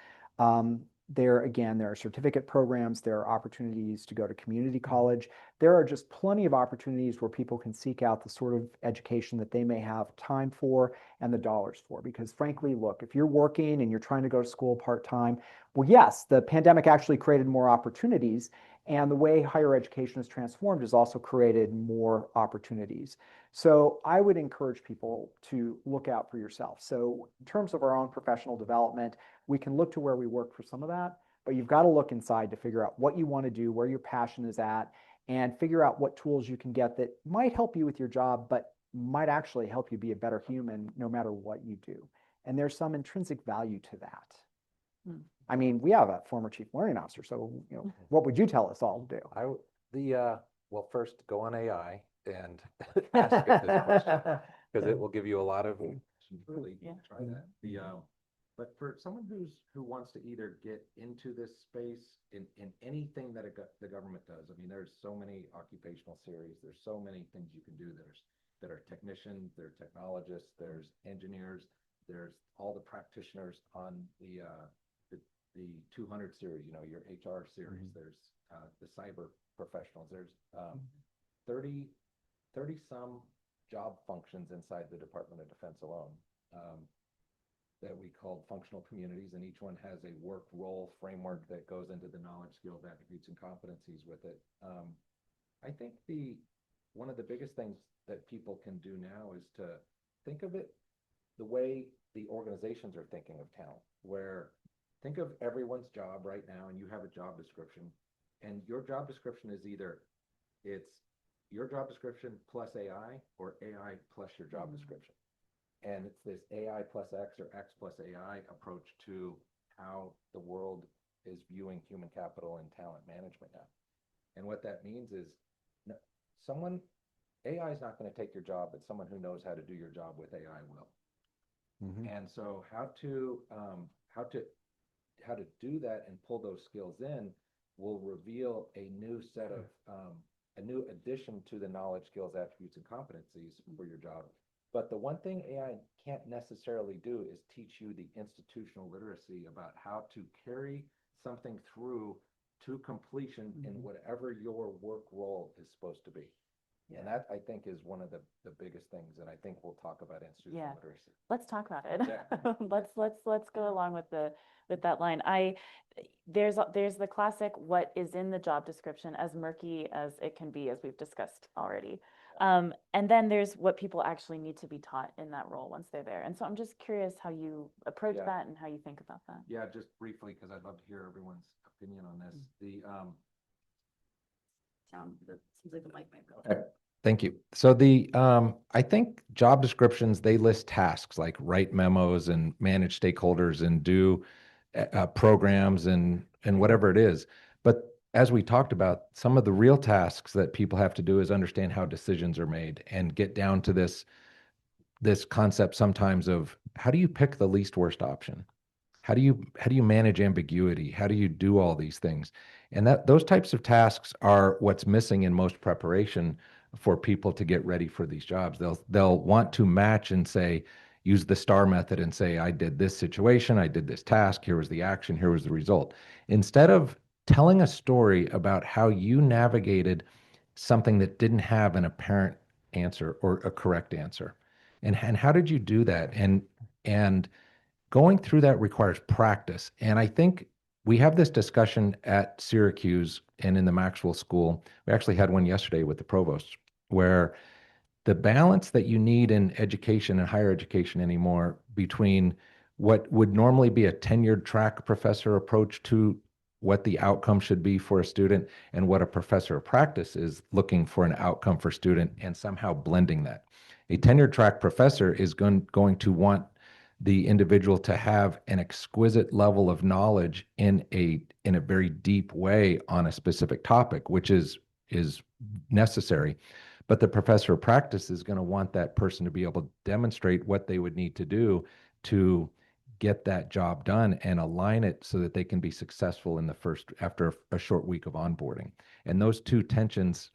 There are certificate programs, there are opportunities to go to community college. There are just plenty of opportunities where people can seek out the sort of education that they may have time for and the dollars for. Because frankly, look, if you're working and you're trying to go to school part-time, well, yes, the pandemic actually created more opportunities, and the way higher education has transformed has also created more opportunities. So I would encourage people to look out for yourself. So in terms of our own professional development, we can look to where we work for some of that, but you've got to look inside to figure out what you want to do, where your passion is at, and figure out what tools you can get that might help you with your job, but might actually help you be a better human no matter what you do. And there's some intrinsic value to that. I mean, we have a former chief learning officer, so what would you tell us all to do? Well, first go on AI and ask it this question, because it will give you a lot of really try that. But for someone who wants to either get into this space in anything that the government does, I mean, there's so many occupational series, there's so many things you can do that are technicians, there are technologists, there's engineers, there's all the practitioners on the 200 series, your HR series, there's the cyber professionals, there's 30 some job functions inside the Department of Defense alone that we call functional communities, and each one has a work role framework that goes into the knowledge, skills, attributes, and competencies with it. I think one of the biggest things that people can do now is to think of it the way the organizations are thinking of talent, where think of everyone's job right now, and you have a job description, and your job description is either it's your job description plus AI or AI plus your job description. And it's this AI plus X or X plus AI approach to how the world is viewing human capital and talent management now. And what that means is AI is not going to take your job, but someone who knows how to do your job with AI will. And so how to do that and pull those skills in will reveal a new set of a new addition to the knowledge, skills, attributes, and competencies for your job. But the one thing AI can't necessarily do is teach you the institutional literacy about how to carry something through to completion in Mhm. whatever your work role is supposed to be. Yeah. And that, I think, is one of the biggest things, and I think we'll talk about institutional Yeah. literacy. Let's talk about it. Yeah. Let's go along with that line. There's the classic what is in the job description, as murky as it can be, as we've discussed already. And then there's what people actually need to be taught in that role once they're there. And so I'm just curious how you approach Yeah. that and how you think about that. Yeah, just briefly, because I'd love to hear everyone's opinion on this. Seems like the mic might go. Thank you. So I think job descriptions, they list tasks like write memos and manage stakeholders and do programs and whatever it is. But as we talked about, some of the real tasks that people have to do is understand how decisions are made and get down to this concept sometimes of how do you pick the least worst option? How do you manage ambiguity? How do you do all these things? And those types of tasks are what's missing in most preparation for people to get ready for these jobs. They'll want to match and say, use the STAR method and say, I did this situation, I did this task, here was the action, here was the result. Instead of telling a story about how you navigated something that didn't have an apparent answer or a correct answer. And how did you do that? And going through that requires practice. And I think we have this discussion at Syracuse and in the Maxwell School. We actually had one yesterday with the provost, where the balance that you need in education and higher education anymore between what would normally be a tenured track professor approach to what the outcome should be for a student and what a professor of practice is looking for an outcome for student and somehow blending that. A tenured track professor is going to want the individual to have an exquisite level of knowledge in a very deep way on a specific topic, which is necessary. But the professor of practice is going to want that person to be able to demonstrate what they would need to do to get that job done and align it so that they can be successful in after a short week of onboarding. And those two tensions,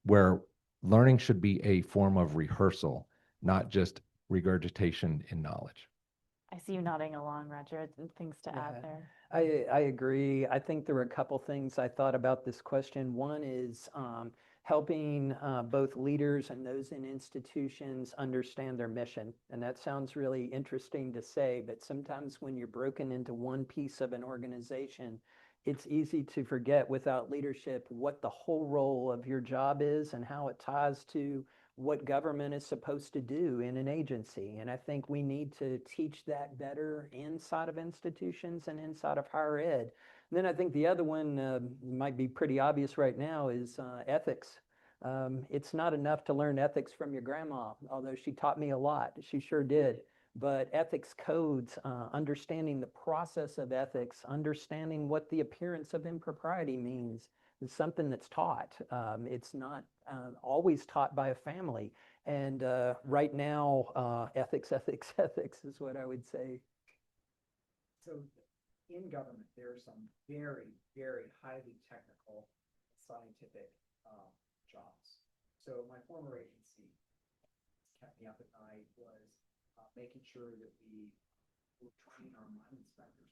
where learning should be a form of rehearsal, not just regurgitation in knowledge. I see you nodding along, Roger. Things to add there. I agree. I think there were a couple things I thought about this question. One is helping both leaders and those in institutions understand their mission. And that sounds really interesting to say, but sometimes when you're broken into one piece of an organization, it's easy to forget without leadership what the whole role of your job is and how it ties to what government is supposed to do in an agency. And I think we need to teach that better inside of institutions and inside of higher ed. And then I think the other one might be pretty obvious right now is ethics. It's not enough to learn ethics from your grandma, although she taught me a lot. She sure did. But ethics codes, understanding the process of ethics, understanding what the appearance of impropriety means, is something that's taught. It's not always taught by a family. And right now, ethics is what I would say. So in government, there are some very, very highly technical scientific jobs. So my former agency kept me up at night was making sure that we were training our mine inspectors.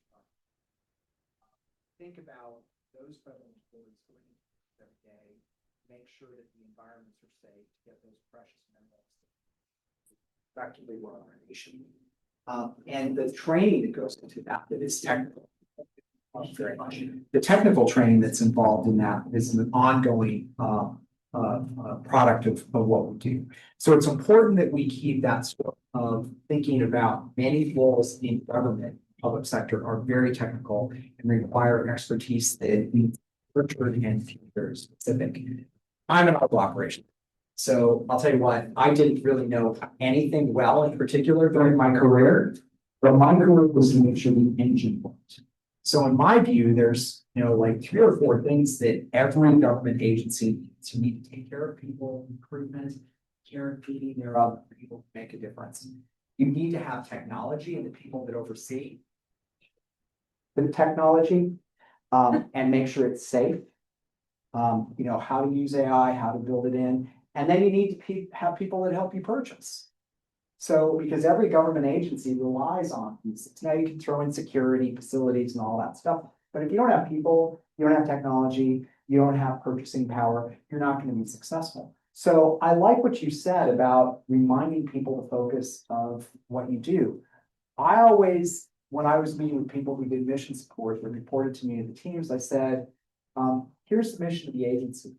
Think about those federal employees going every day, make sure that the environments are safe to get those precious minerals that effectively run our nation. And the training that goes into that is technical. Very much. The technical training that's involved in that is an ongoing product of what we do. So it's important that we keep that sort of thinking about many roles in government, public sector are very technical and require expertise that is nurtured and future specific. I'm an auto operation. So I'll tell you what, I didn't really know anything well in particular during my career, but my career was to make sure the engine worked. So in my view, there's like 3 or 4 things that every government agency needs. You need to take care of people, recruitment, guaranteeing thereof people to make a difference. You need to have technology and the people that oversee the technology and make sure it's safe. How to use AI, how to build it in. And then you need to have people that help you purchase. So, because every government agency relies on these things. Now you can throw in security, facilities and all that stuff. But if you don't have people you don't have technology, you don't have purchasing power, you're not going to be successful. So I like what you said about reminding people the focus of what you do. I always, when I was meeting with people who did mission support, that reported to me in the teams, I said, here's the mission of the agency.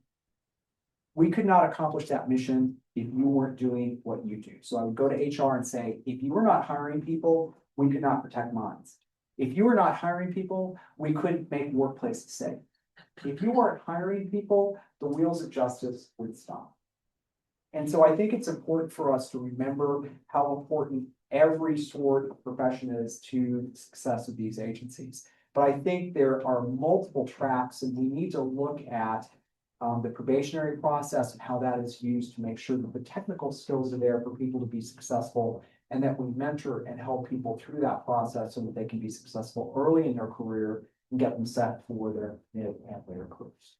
We could not accomplish that mission if you weren't doing what you do. So I would go to HR and say, if you were not hiring people, we could not protect minds. If you were not hiring people, we couldn't make workplaces safe. If you weren't hiring people, the wheels of justice would stop. And so I think it's important for us to remember how important every sort of profession is to the success of these agencies. But I think there are multiple tracks, and we need to look at the probationary process and how that is used to make sure that the technical skills are there for people to be successful, and that we mentor and help people through that process so that they can be successful early in their career and get them set for their mid and later careers.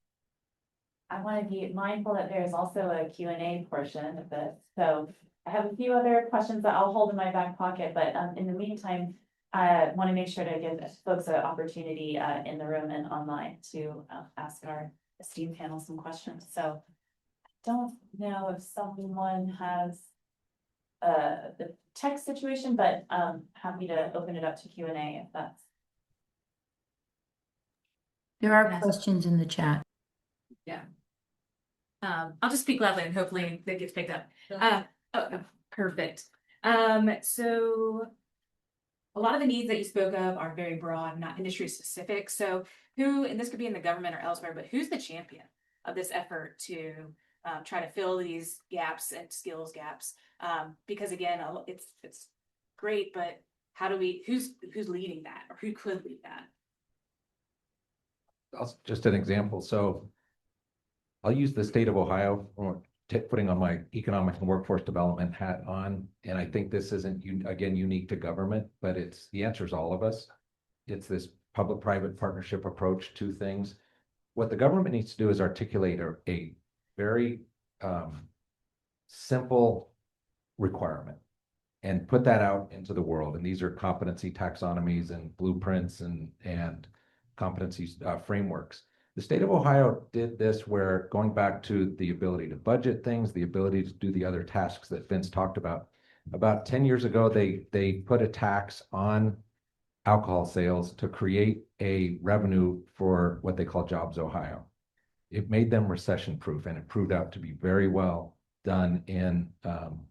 I want to be mindful that there's also a Q&A portion of this. So I have a few other questions that I'll hold in my back pocket, but in the meantime, I want to make sure to give folks an opportunity in the room and online to ask our esteemed panel some questions. So I don't know if someone has the text situation, but happy to open it up to Q&A if that's. There are Yes. questions in the chat. Yeah. I'll just speak loudly and hopefully that gets picked up. Perfect. So a lot of the needs that you spoke of are very broad, not industry specific. So who, and this could be in the government or elsewhere, but who's the champion of this effort to try to fill these gaps and skills gaps? Because again, it's great, but how do we, who's leading that, or who could lead that? Just an example. So I'll use the state of Ohio, or putting on my economic and workforce development hat on. And I think this isn't, again, unique to government, but the answer is all of us. It's this public-private partnership approach to things. What the government needs to do is articulate a very simple requirement and put that out into the world. And these are competency taxonomies and blueprints and competency frameworks. The state of Ohio did this where, going back to the ability to budget things, the ability to do the other tasks that Vince talked about 10 years ago, they put a tax on alcohol sales to create a revenue for what they call Jobs Ohio. It made them recession proof, and it proved out to be very well done in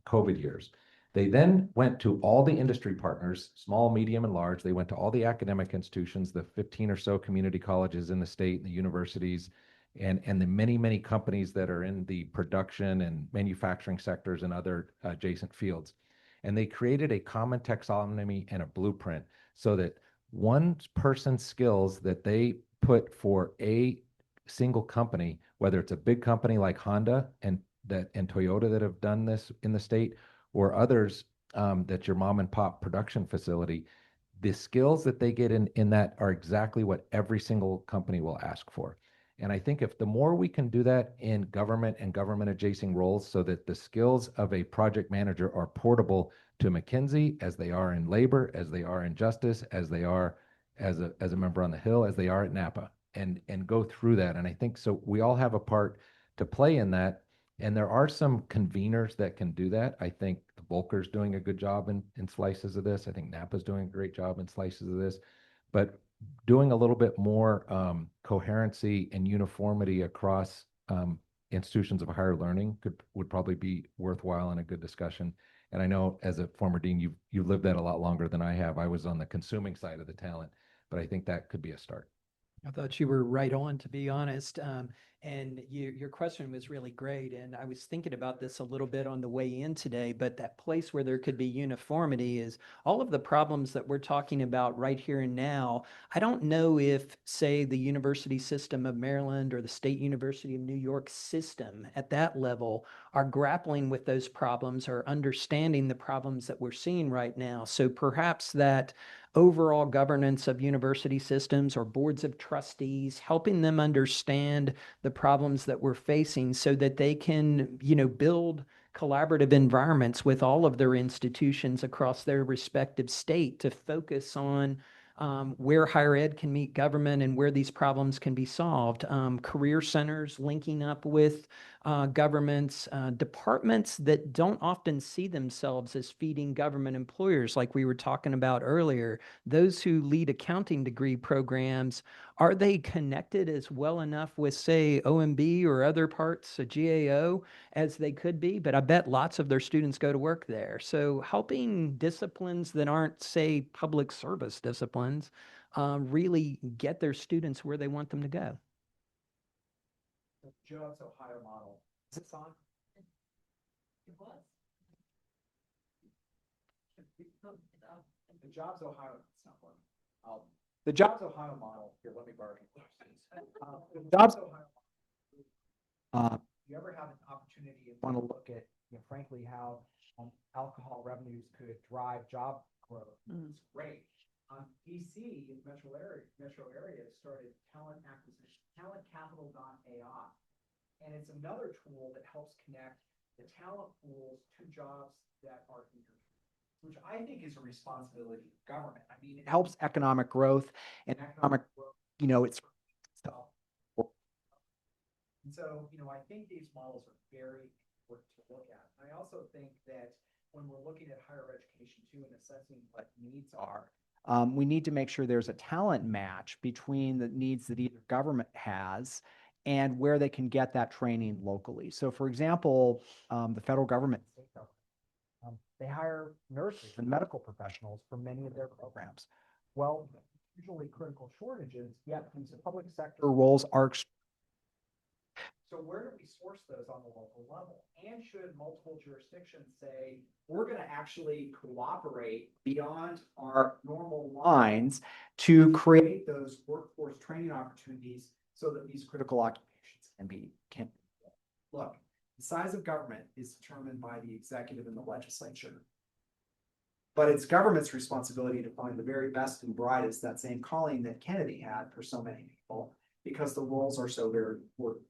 COVID years. They then went to all the industry partners, small, medium, and large. They went to all the academic institutions, the 15 or so community colleges in the state, and the universities, and the many, many companies that are in the production and manufacturing sectors and other adjacent fields. And they created a common taxonomy and a blueprint so that one person's skills that they put for a single company, whether it's a big company like Honda and Toyota that have done this in the state, or others that's your mom and pop production facility, the skills that they get in that are exactly what every single company will ask for. And I think if the more we can do that in government and government adjacent roles, so that the skills of a project manager are portable to McKinsey, as they are in labor, as they are in justice, as they are as a member on the Hill, as they are at Napa, and go through that. And I think so we all have a part to play in that. And there are some conveners that can do that. I think the Volcker's doing a good job in slices of this. I think Napa's doing a great job in slices of this. But doing a little bit more coherency and uniformity across institutions of higher learning would probably be worthwhile and a good discussion. And I know, as a former dean, you've lived that a lot longer than I have. I was on the consuming side of the talent, but I think that could be a start. I thought you were right on, to be honest. And your question was really great. And I was thinking about this a little bit on the way in today, but that place where there could be uniformity is all of the problems that we're talking about right here and now. I don't know if, say, the University System of Maryland or the State University of New York system at that level are grappling with those problems or understanding the problems that we're seeing right now. So perhaps that overall governance of university systems or boards of trustees, helping them understand the problems that we're facing so that they can, build collaborative environments with all of their institutions across their respective state to focus on where higher ed can meet government and where these problems can be solved. Career centers linking up with governments, departments that don't often see themselves as feeding government employers, like we were talking about earlier. Those who lead accounting degree programs, are they connected as well enough with, say, OMB or other parts of GAO as they could be? But I bet lots of their students go to work there. So helping disciplines that aren't, say, public service disciplines really get their students where they want them to go. The Jobs Ohio model. Is this on? It was. The Jobs Ohio, it's not working. The Jobs Ohio model, here, let me borrow your glasses. The Jobs Ohio, you ever have an opportunity and want to look at, frankly, how alcohol revenues could drive job growth? It's great. DC, metro area started talent acquisition, talentcapital.ai. And it's another tool that helps connect the talent pools to jobs that are here, which I think is a responsibility of government. I mean, it helps economic growth, and economic growth, it's stuff. And so, I think these models are very important to look at. I also think that when we're looking at higher education too and assessing what needs are, we need to make sure there's a talent match between the needs that either government has and where they can get that training locally. So, for example, the federal government, they hire nurses and medical professionals for many of their programs. Well, usually critical shortages, yet these public sector roles are. So where do we source those on the local level? And should multiple jurisdictions say, we're going to actually cooperate beyond our normal lines to create those workforce training opportunities so that these critical occupations can look, the size of government is determined by the executive and the legislature. But it's government's responsibility to find the very best and brightest, that same calling that Kennedy had for so many people, because the roles are so very important.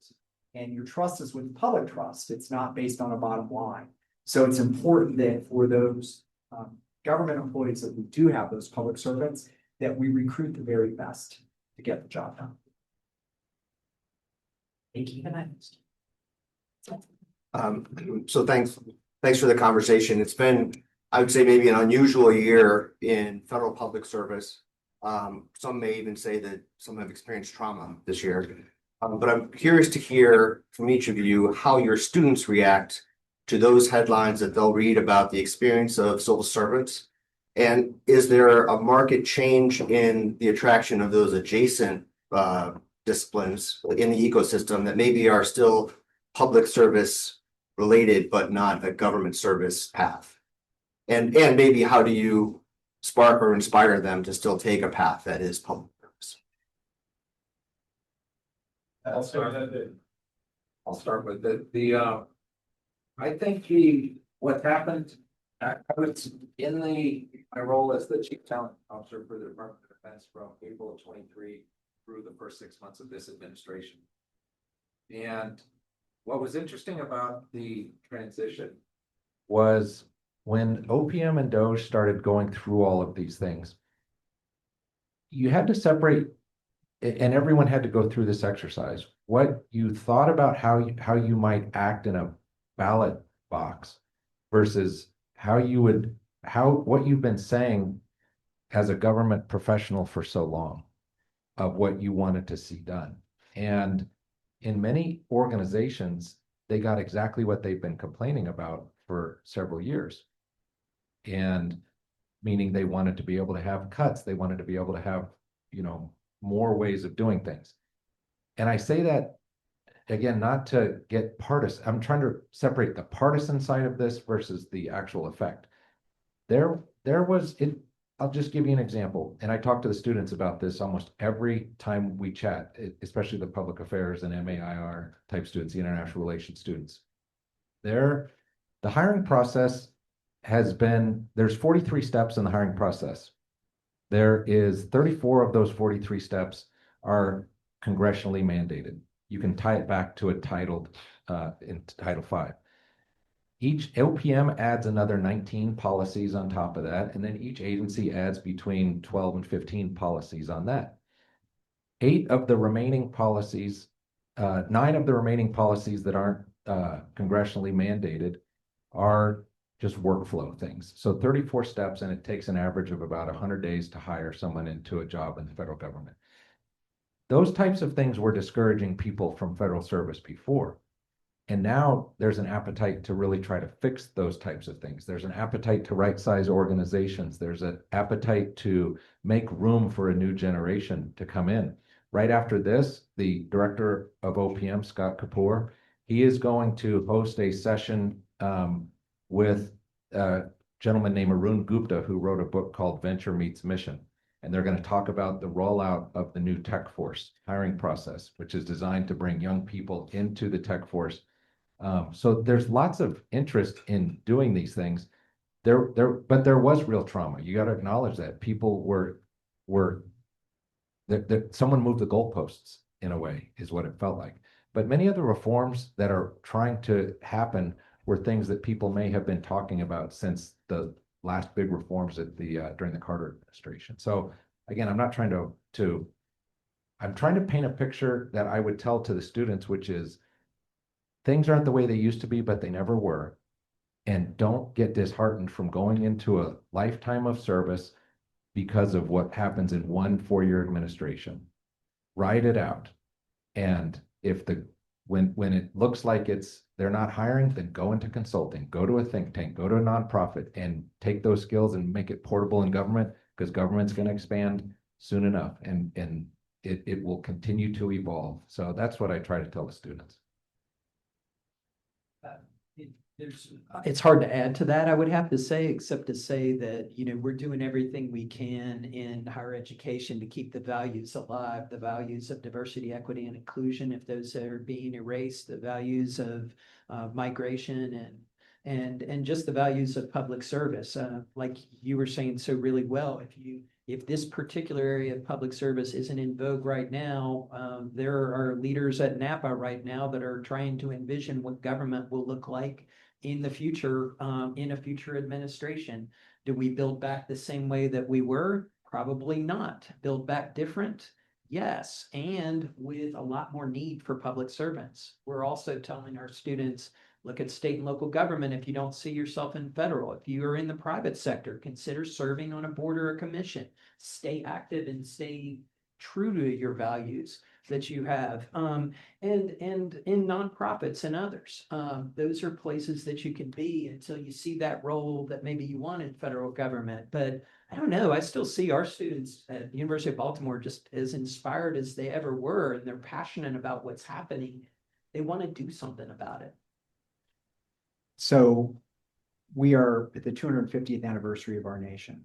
And your trust is with public trust. It's not based on a bottom line. So it's important that for those government employees that we do have, those public servants, that we recruit the very best to get the job done. Thank you. So thanks for the conversation. It's been, I would say, maybe an unusual year in federal public service. Some may even say that some have experienced trauma this year. But I'm curious to hear from each of you how your students react to those headlines that they'll read about the experience of civil servants. And is there a market change in the attraction of those adjacent disciplines in the ecosystem that maybe are still public service related, but not a government service path? And maybe how do you spark or inspire them to still take a path that is public service? I'll start with it. I think what happened, I was in my role as the chief talent officer for the Department of Defense from April of 23 through the first 6 months of this administration. And what was interesting about the transition was when OPM and DOGE started going through all of these things, you had to separate, and everyone had to go through this exercise, what you thought about how you might act in a ballot box versus what you've been saying as a government professional for so long of what you wanted to see done. And in many organizations, they got exactly what they've been complaining about for several years. And meaning they wanted to be able to have cuts, they wanted to be able to have, more ways of doing things. And I say that, again, not to get partisan. I'm trying to separate the partisan side of this versus the actual effect. There was it. I'll just give you an example. And I talk to the students about this almost every time we chat, especially the public affairs and MAIR type students, the international relations students. The hiring process there's 43 steps in the hiring process. There is 34 of those 43 steps are congressionally mandated. You can tie it back to a titled in Title V. Each OPM adds another 19 policies on top of that, and then each agency adds between 12 and 15 policies on that. 9 of the remaining policies that aren't congressionally mandated are just workflow things. So 34 steps, and it takes an average of about 100 days to hire someone into a job in the federal government. Those types of things were discouraging people from federal service before. And now there's an appetite to really try to fix those types of things. There's an appetite to right-size organizations. There's an appetite to make room for a new generation to come in. Right after this, the director of OPM, Scott Kapoor, he is going to host a session with a gentleman named Arun Gupta, who wrote a book called Venture Meets Mission. And they're going to talk about the rollout of the new tech force hiring process, which is designed to bring young people into the tech force. So there's lots of interest in doing these things. But there was real trauma. You got to acknowledge that people someone moved the goalposts in a way, is what it felt like. But many of the reforms that are trying to happen were things that people may have been talking about since the last big reforms at during the Carter administration. So again, I'm not trying I'm trying to paint a picture that I would tell to the students, which is things aren't the way they used to be, but they never were. And don't get disheartened from going into a lifetime of service because of what happens in one 4-year administration. Ride it out. And if when it looks like they're not hiring, then go into consulting, go to a think tank, go to a nonprofit, and take those skills and make it portable in government, because government's going to expand soon enough, and it will continue to evolve. So that's what I try to tell the students. It's hard to add to that, I would have to say, except to say that, we're doing everything we can in higher education to keep the values alive, the values of diversity, equity, and inclusion, if those are being erased, the values of migration and just the values of public service. Like you were saying so really well, if this particular area of public service isn't in vogue right now, there are leaders at Napa right now that are trying to envision what government will look like in the future, in a future administration. Do we build back the same way that we were? Probably not. Build back different? Yes, and with a lot more need for public servants. We're also telling our students, look at state and local government if you don't see yourself in federal. If you are in the private sector, consider serving on a board or a commission. Stay active and stay true to your values that you have. And in nonprofits and others. Those are places that you can be until you see that role that maybe you want in federal government. But I don't know, I still see our students at the University of Baltimore just as inspired as they ever were, and they're passionate about what's happening. They want to do something about it. So we are at the 250th anniversary of our nation.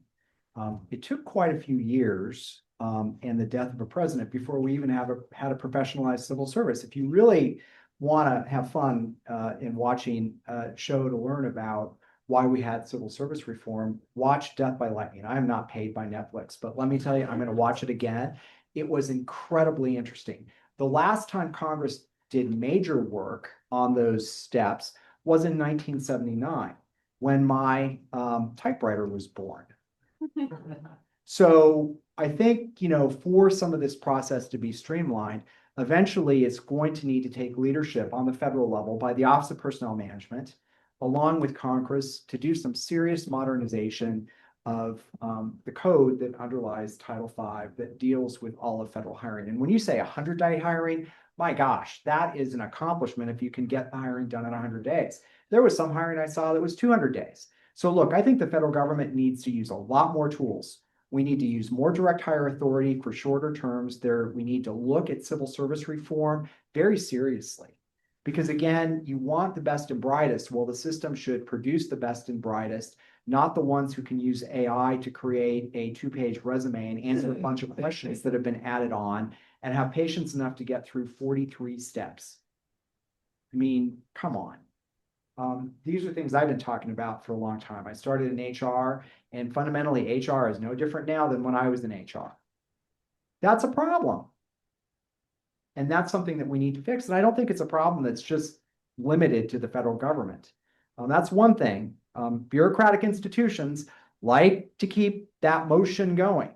It took quite a few years and the death of a president before we even had a professionalized civil service. If you really want to have fun in watching a show to learn about why we had civil service reform, watch Death by Lightning. I am not paid by Netflix, but let me tell you, I'm going to watch it again. It was incredibly interesting. The last time Congress did major work on those steps was in 1979, when my typewriter was born. So I think, for some of this process to be streamlined, eventually it's going to need to take leadership on the federal level by the Office of Personnel Management, along with Congress, to do some serious modernization of the code that underlies Title V that deals with all of federal hiring. And when you say 100-day hiring, my gosh, that is an accomplishment if you can get the hiring done in 100 days. There was some hiring I saw that was 200 days. So look, I think the federal government needs to use a lot more tools. We need to use more direct hire authority for shorter terms. We need to look at civil service reform very seriously. Because again, you want the best and brightest. Well, the system should produce the best and brightest, not the ones who can use AI to create a 2-page resume and answer a bunch of questions that have been added on and have patience enough to get through 43 steps. I mean, come on. These are things I've been talking about for a long time. I started in HR, and fundamentally HR is no different now than when I was in HR. That's a problem. And that's something that we need to fix. And I don't think it's a problem that's just limited to the federal government. That's one thing. Bureaucratic institutions like to keep that motion going.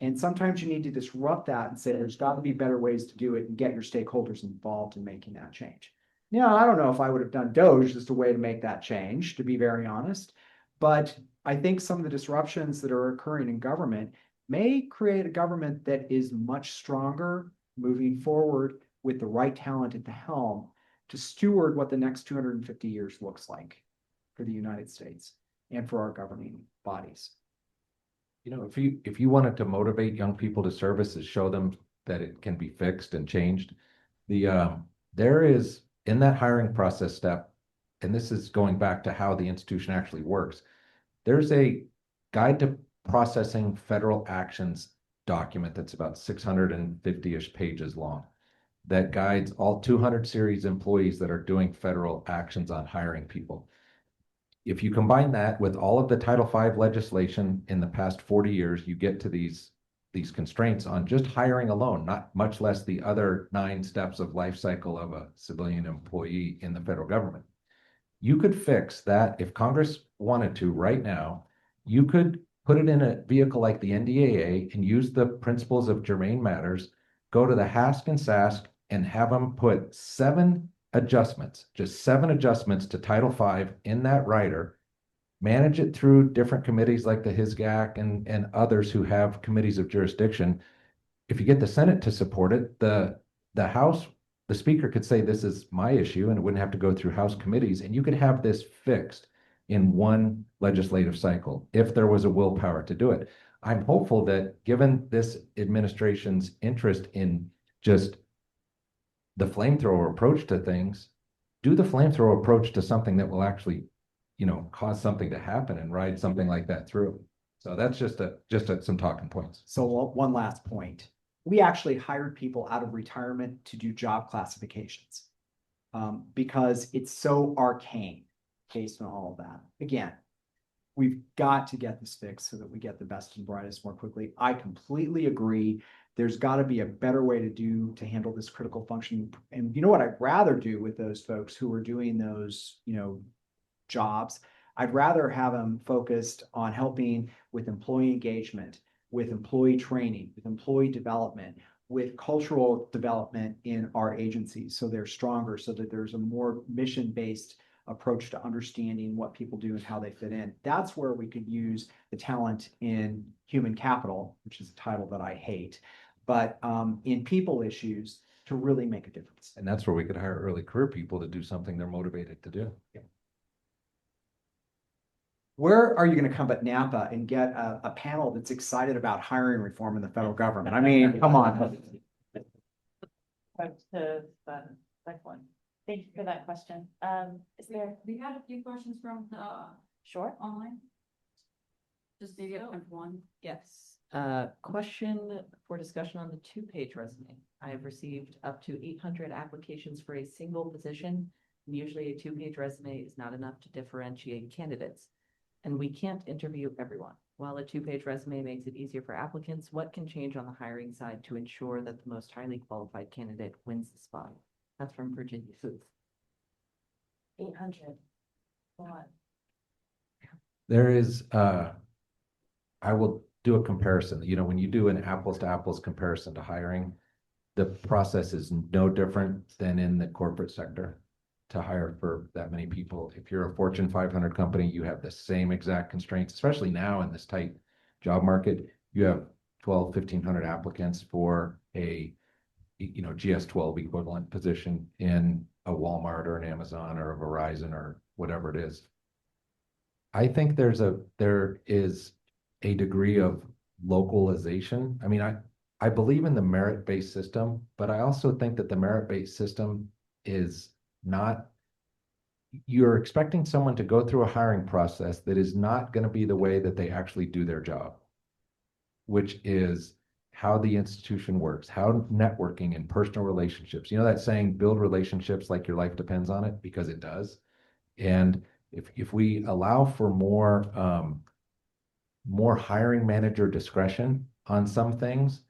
And sometimes you need to disrupt that and say, there's got to be better ways to do it and get your stakeholders involved in making that change. Now, I don't know if I would have done Doge as a way to make that change, to be very honest. But I think some of the disruptions that are occurring in government may create a government that is much stronger moving forward with the right talent at the helm to steward what the next 250 years looks like for the United States and for our governing bodies. You know, if you wanted to motivate young people to service is show them that it can be fixed and changed. There is in that hiring process step, and this is going back to how the institution actually works. There's a guide to processing federal actions document that's about 650-ish pages long that guides all 200 series employees that are doing federal actions on hiring people. If you combine that with all of the Title V legislation in the past 40 years, you get to these constraints on just hiring alone, not much less the other 9 steps of life cycle of a civilian employee in the federal government. You could fix that if Congress wanted to right now. You could put it in a vehicle like the NDAA and use the principles of germane matters, go to the HASC and SASC and have them put 7 adjustments, just 7 adjustments to Title V in that rider, manage it through different committees like the HISGAC and others who have committees of jurisdiction. If you get the Senate to support it, the House, the Speaker could say, this is my issue, and it wouldn't have to go through House committees, and you could have this fixed in one legislative cycle if there was a willpower to do it. I'm hopeful that given this administration's interest in just the flamethrower approach to things, do the flamethrower approach to something that will actually, you know, cause something to happen and ride something like that through. So that's just some talking points. So one last point. We actually hired people out of retirement to do job classifications because it's so arcane based on all of that. Again, we've got to get this fixed so that we get the best and brightest more quickly. I completely agree. There's got to be a better way to handle this critical function. And you know what I'd rather do with those folks who are doing those, you know, jobs? I'd rather have them focused on helping with employee engagement, with employee training, with employee development, with cultural development in our agencies, so they're stronger, so that there's a more mission-based approach to understanding what people do and how they fit in. That's where we could use the talent in human capital, which is a title that I hate, but in people issues to really make a difference. And that's where we could hire early career people to do something they're motivated to do. Yeah. Where are you going to come at Napa and get a panel that's excited about hiring reform in the federal government? I mean, come on. Excellent. Thank you for that question. Is there? We had a few questions from the Sure. online. Just maybe up one. Yes, question for discussion on the 2-page resume. I have received up to 800 applications for a single position. And usually a 2-page resume is not enough to differentiate candidates. And we can't interview everyone. While a 2-page resume makes it easier for applicants, what can change on the hiring side to ensure that the most highly qualified candidate wins the spot? That's from Virginia Foods. 800. What? There is, I will do a comparison. You know, when you do an apples to apples comparison to hiring, the process is no different than in the corporate sector to hire for that many people. If you're a Fortune 500 company, you have the same exact constraints, especially now in this tight job market. You have 1,500 applicants for a, you know, GS-12 equivalent position in a Walmart or an Amazon or a Verizon or whatever it is. I think there is a degree of localization. I mean, I believe in the merit-based system, but I also think that the merit-based system is not, you're expecting someone to go through a hiring process that is not going to be the way that they actually do their job, which is how the institution works, how networking and personal relationships, you know, that saying, build relationships like your life depends on it, because it does. And if we allow for more hiring manager discretion on some things,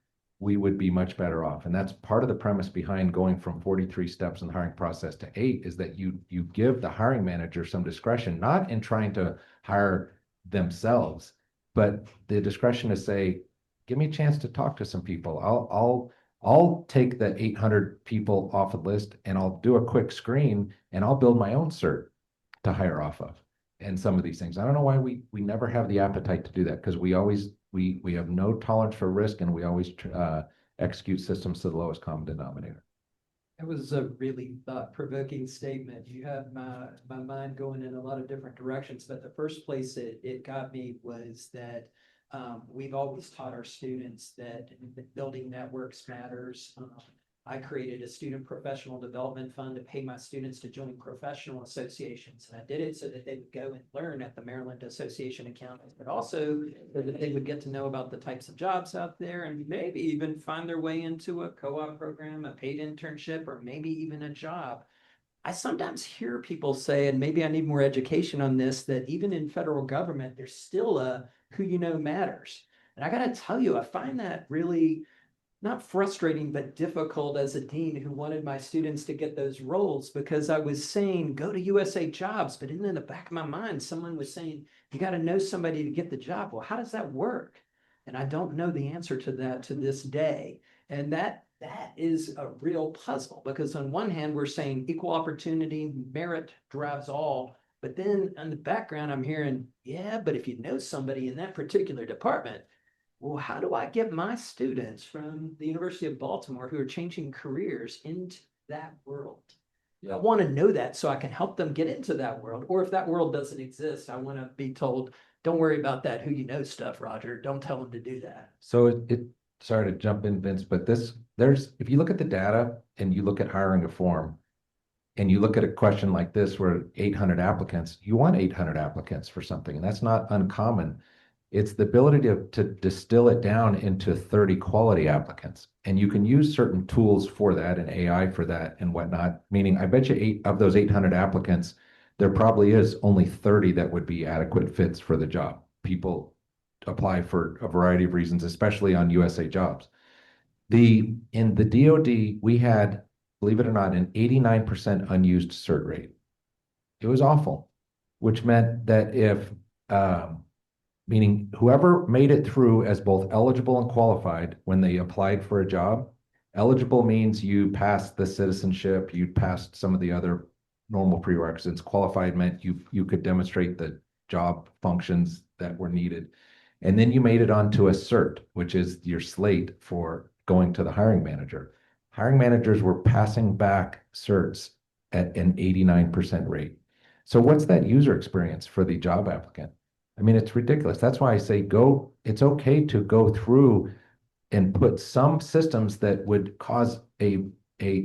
we would be much better off. And that's part of the premise behind going from 43 steps in the hiring process to 8, is that you give the hiring manager some discretion, not in trying to hire themselves, but the discretion to say, give me a chance to talk to some people. I'll take the 800 people off a list and I'll do a quick screen and I'll build my own cert to hire off of. And some of these things, I don't know why we never have the appetite to do that, because we always we have no tolerance for risk, and we always execute systems to the lowest common denominator. That was a really thought-provoking statement. You had my mind going in a lot of different directions, but the first place it got me was that we've always taught our students that building networks matters. I created a student professional development fund to pay my students to join professional associations. And I did it so that they would go and learn at the Maryland Association of Accountants, but also so that they would get to know about the types of jobs out there and maybe even find their way into a co-op program, a paid internship, or maybe even a job. I sometimes hear people say, and maybe I need more education on this, that even in federal government, there's still a who you know matters. And I got to tell you, I find that really not frustrating, but difficult as a dean who wanted my students to get those roles, because I was saying, go to USA Jobs. But in the back of my mind, someone was saying, you got to know somebody to get the job. Well, how does that work? And I don't know the answer to that to this day. And that is a real puzzle, because on one hand, we're saying equal opportunity, merit drives all. But then on the background, I'm hearing, yeah, but if you know somebody in that particular department, well, how do I get my students from the University of Baltimore who are changing careers into that world? I want to know that so I can help them get into that world. Or if that world doesn't exist, I want to be told, don't worry about that who you know stuff, Roger. Don't tell them to do that. So sorry to jump in, Vince, but if you look at the data and you look at hiring reform, and you look at a question like this where 800 applicants, you want 800 applicants for something, and that's not uncommon. It's the ability to distill it down into 30 quality applicants. And you can use certain tools for that and AI for that and whatnot. Meaning, I bet you of those 800 applicants, there probably is only 30 that would be adequate fits for the job. People apply for a variety of reasons, especially on USA Jobs. In the DoD, we had, believe it or not, an 89% unused cert rate. It was awful, which meant that meaning whoever made it through as both eligible and qualified when they applied for a job. Eligible means you passed the citizenship, you passed some of the other normal prerequisites. Qualified meant you could demonstrate the job functions that were needed. And then you made it onto a cert, which is your slate for going to the hiring manager. Hiring managers were passing back certs at an 89% rate. So what's that user experience for the job applicant? I mean, it's ridiculous. That's why I say it's okay to go through and put some systems that would cause a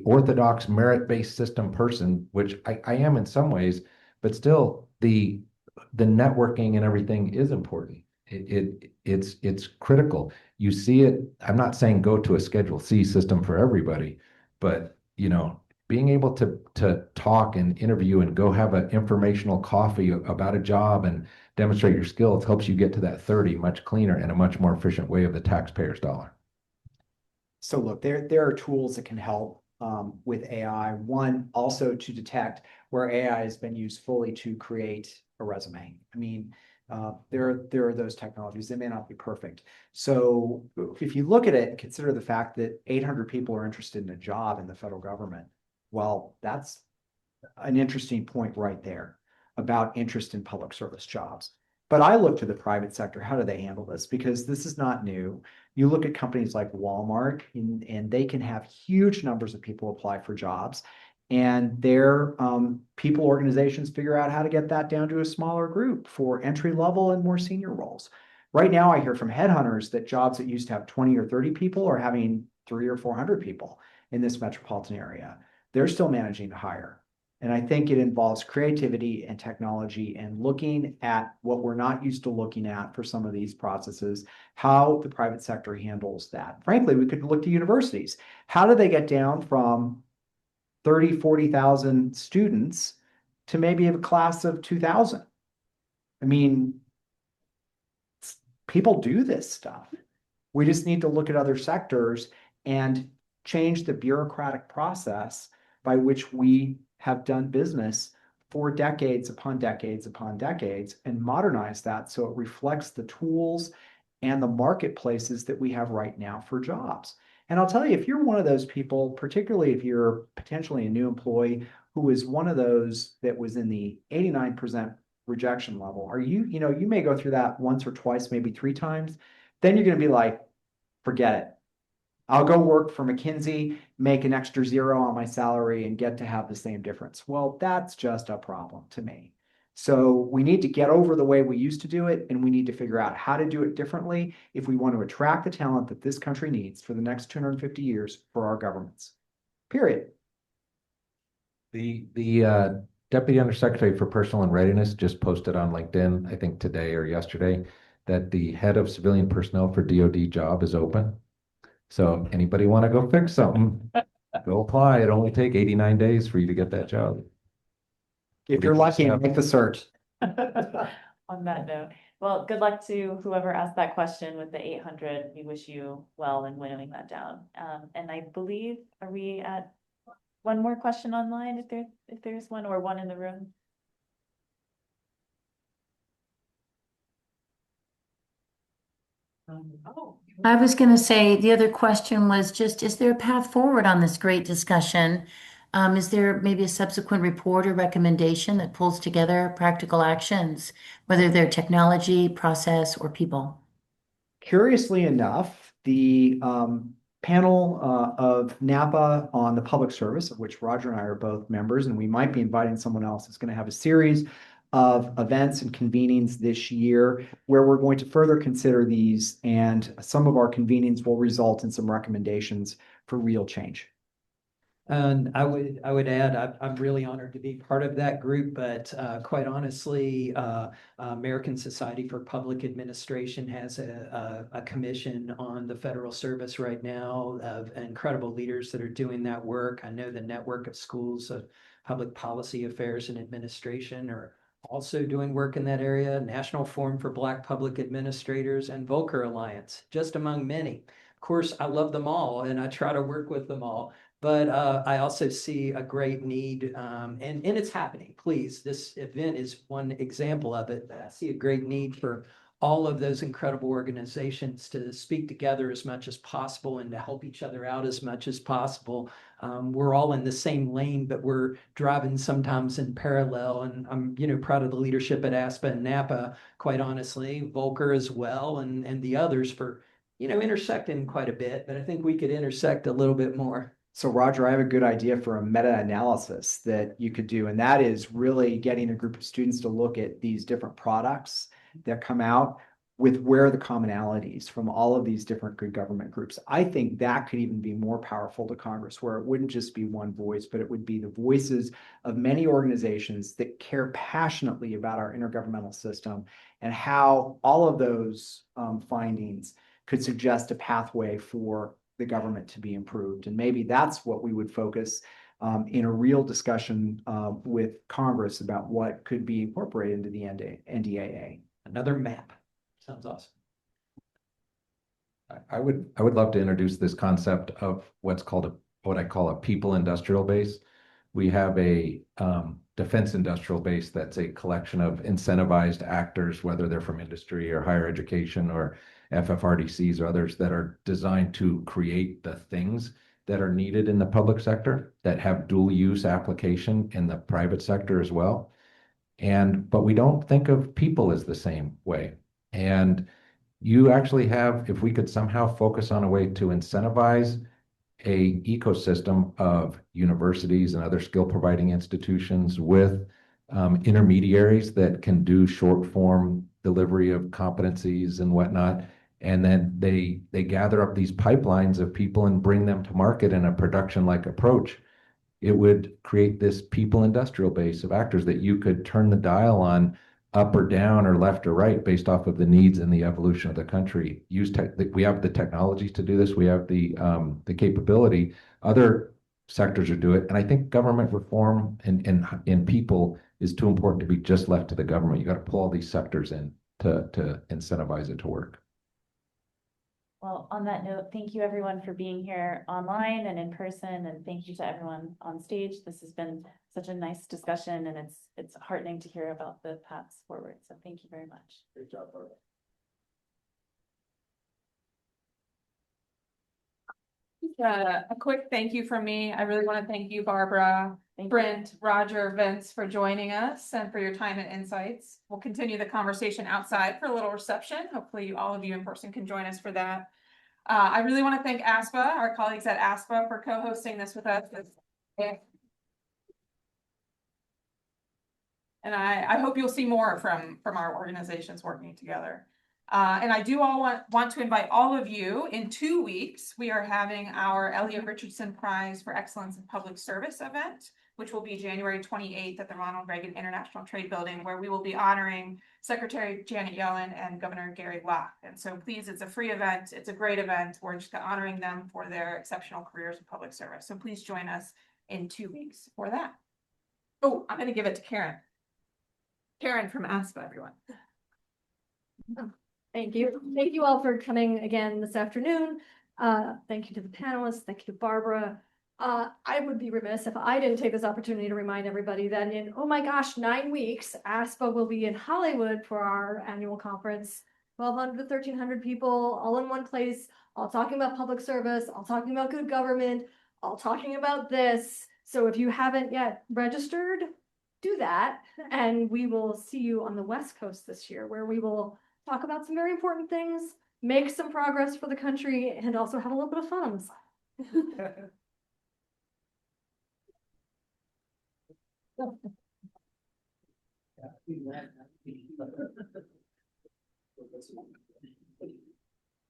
orthodox merit-based system person, which I am in some ways, but still the networking and everything is important. It's critical. You see it. I'm not saying go to a Schedule C system for everybody, but being able to talk and interview and go have an informational coffee about a job and demonstrate your skills helps you get to that 30 much cleaner and a much more efficient way of the taxpayer's dollar. So look, there are tools that can help with AI. One, also to detect where AI has been used fully to create a resume. I mean, there are those technologies. They may not be perfect. So if you look at it and consider the fact that 800 people are interested in a job in the federal government, well, that's an interesting point right there about interest in public service jobs. But I look to the private sector. How do they handle this? Because this is not new. You look at companies like Walmart, and they can have huge numbers of people apply for jobs. And their people organizations figure out how to get that down to a smaller group for entry level and more senior roles. Right now, I hear from headhunters that jobs that used to have 20 or 30 people are having 300 or 400 people in this metropolitan area. They're still managing to hire. And I think it involves creativity and technology and looking at what we're not used to looking at for some of these processes, how the private sector handles that. Frankly, we could look to universities. How do they get down from 30, 40,000 students to maybe a class of 2,000? I mean, people do this stuff. We just need to look at other sectors and change the bureaucratic process by which we have done business for decades upon decades upon decades and modernize that so it reflects the tools and the marketplaces that we have right now for jobs. And I'll tell you, if you're one of those people, particularly if you're potentially a new employee who is one of those that was in the 89% rejection level, are you may go through that once or twice, maybe 3 times, then you're going to be like, forget it. I'll go work for McKinsey, make an extra 0 on my salary and get to have the same difference. Well, that's just a problem to me. So we need to get over the way we used to do it, and we need to figure out how to do it differently if we want to attract the talent that this country needs for the next 250 years for our governments. Period. The Deputy Undersecretary for Personnel and Readiness just posted on LinkedIn, I think today or yesterday, that the head of civilian personnel for DoD job is open. So anybody want to go fix something, go apply. It only take 89 days for you to get that job. If you're lucky, make the search. On that note, well, good luck to whoever asked that question with the 800. We wish you well in winnowing that down. And I believe, are we at one more question online if there's one, or one in the room? I was going to say the other question was just, is there a path forward on this great discussion? Is there maybe a subsequent report or recommendation that pulls together practical actions, whether they're technology, process, or people? Curiously enough, the panel of NAPA on the public service, of which Roger and I are both members, and we might be inviting someone else, is going to have a series of events and convenings this year where we're going to further consider these, and some of our convenings will result in some recommendations for real change. And I would add, I'm really honored to be part of that group, but quite honestly, American Society for Public Administration has a commission on the federal service right now of incredible leaders that are doing that work. I know the Network of Schools of Public Policy Affairs and Administration are also doing work in that area, National Forum for Black Public Administrators, and Volcker Alliance, just among many. Of course, I love them all, and I try to work with them all. But I also see a great need, and it's happening. Please, this event is one example of it. I see a great need for all of those incredible organizations to speak together as much as possible and to help each other out as much as possible. We're all in the same lane, but we're driving sometimes in parallel. And I'm, proud of the leadership at ASPA and NAPA, quite honestly, Volcker as well, and the others for, intersecting quite a bit. But I think we could intersect a little bit more. So Roger, I have a good idea for a meta-analysis that you could do, and that is really getting a group of students to look at these different products that come out with where are the commonalities from all of these different good government groups. I think that could even be more powerful to Congress, where it wouldn't just be one voice, but it would be the voices of many organizations that care passionately about our intergovernmental system and how all of those findings could suggest a pathway for the government to be improved. And maybe that's what we would focus in a real discussion with Congress about what could be incorporated into the NDAA. Another map. Sounds awesome. I would love to introduce this concept of what I call a people industrial base. We have a defense industrial base that's a collection of incentivized actors, whether they're from industry or higher education or FFRDCs or others, that are designed to create the things that are needed in the public sector that have dual use application in the private sector as well. But we don't think of people as the same way. And you actually have, if we could somehow focus on a way to incentivize a ecosystem of universities and other skill providing institutions with intermediaries that can do short form delivery of competencies and whatnot. And then they gather up these pipelines of people and bring them to market in a production-like approach. It would create this people industrial base of actors that you could turn the dial on up or down or left or right based off of the needs and the evolution of the country. We have the technologies to do this. We have the capability. Other sectors will do it. And I think government reform in people is too important to be just left to the government. You got to pull all these sectors in to incentivize it to work. Well, on that note, thank you everyone for being here online and in person, and thank you to everyone on stage. This has been such a nice discussion, and it's heartening to hear about the paths forward. So thank you very much. Great job, Barbara. A quick thank you from me. I really want to thank you, Barbara, Thank you. Brent, Roger, Vince, for joining us and for your time and insights. We'll continue the conversation outside for a little reception. Hopefully all of you in person can join us for that. I really want to thank ASPA, our colleagues at ASPA, for co-hosting this with us. And I hope you'll see more from our organizations working together. And I do want to invite all of you. In 2 weeks, we are having our Elliot Richardson Prize for Excellence in Public Service event, which will be January 28th at the Ronald Reagan International Trade Building, where we will be honoring Secretary Janet Yellen and Governor Gary Locke. And so please, it's a free event. It's a great event. We're just honoring them for their exceptional careers in public service. So please join us in 2 weeks for that. Oh, I'm going to give it to Karen. Karen from ASPA, everyone. Thank you. Thank you all for coming again this afternoon. Thank you to the panelists. Thank you to Barbara. I would be remiss if I didn't take this opportunity to remind everybody that in, oh my gosh, 9 weeks, ASPA will be in Hollywood for our annual conference. 1,200 to 1,300 people all in one place, all talking about public service, all talking about good government, all talking about this. So if you haven't yet registered, do that. And we will see you on the West Coast this year, where we will talk about some very important things, make some progress for the country, and also have a little bit of fun on the side.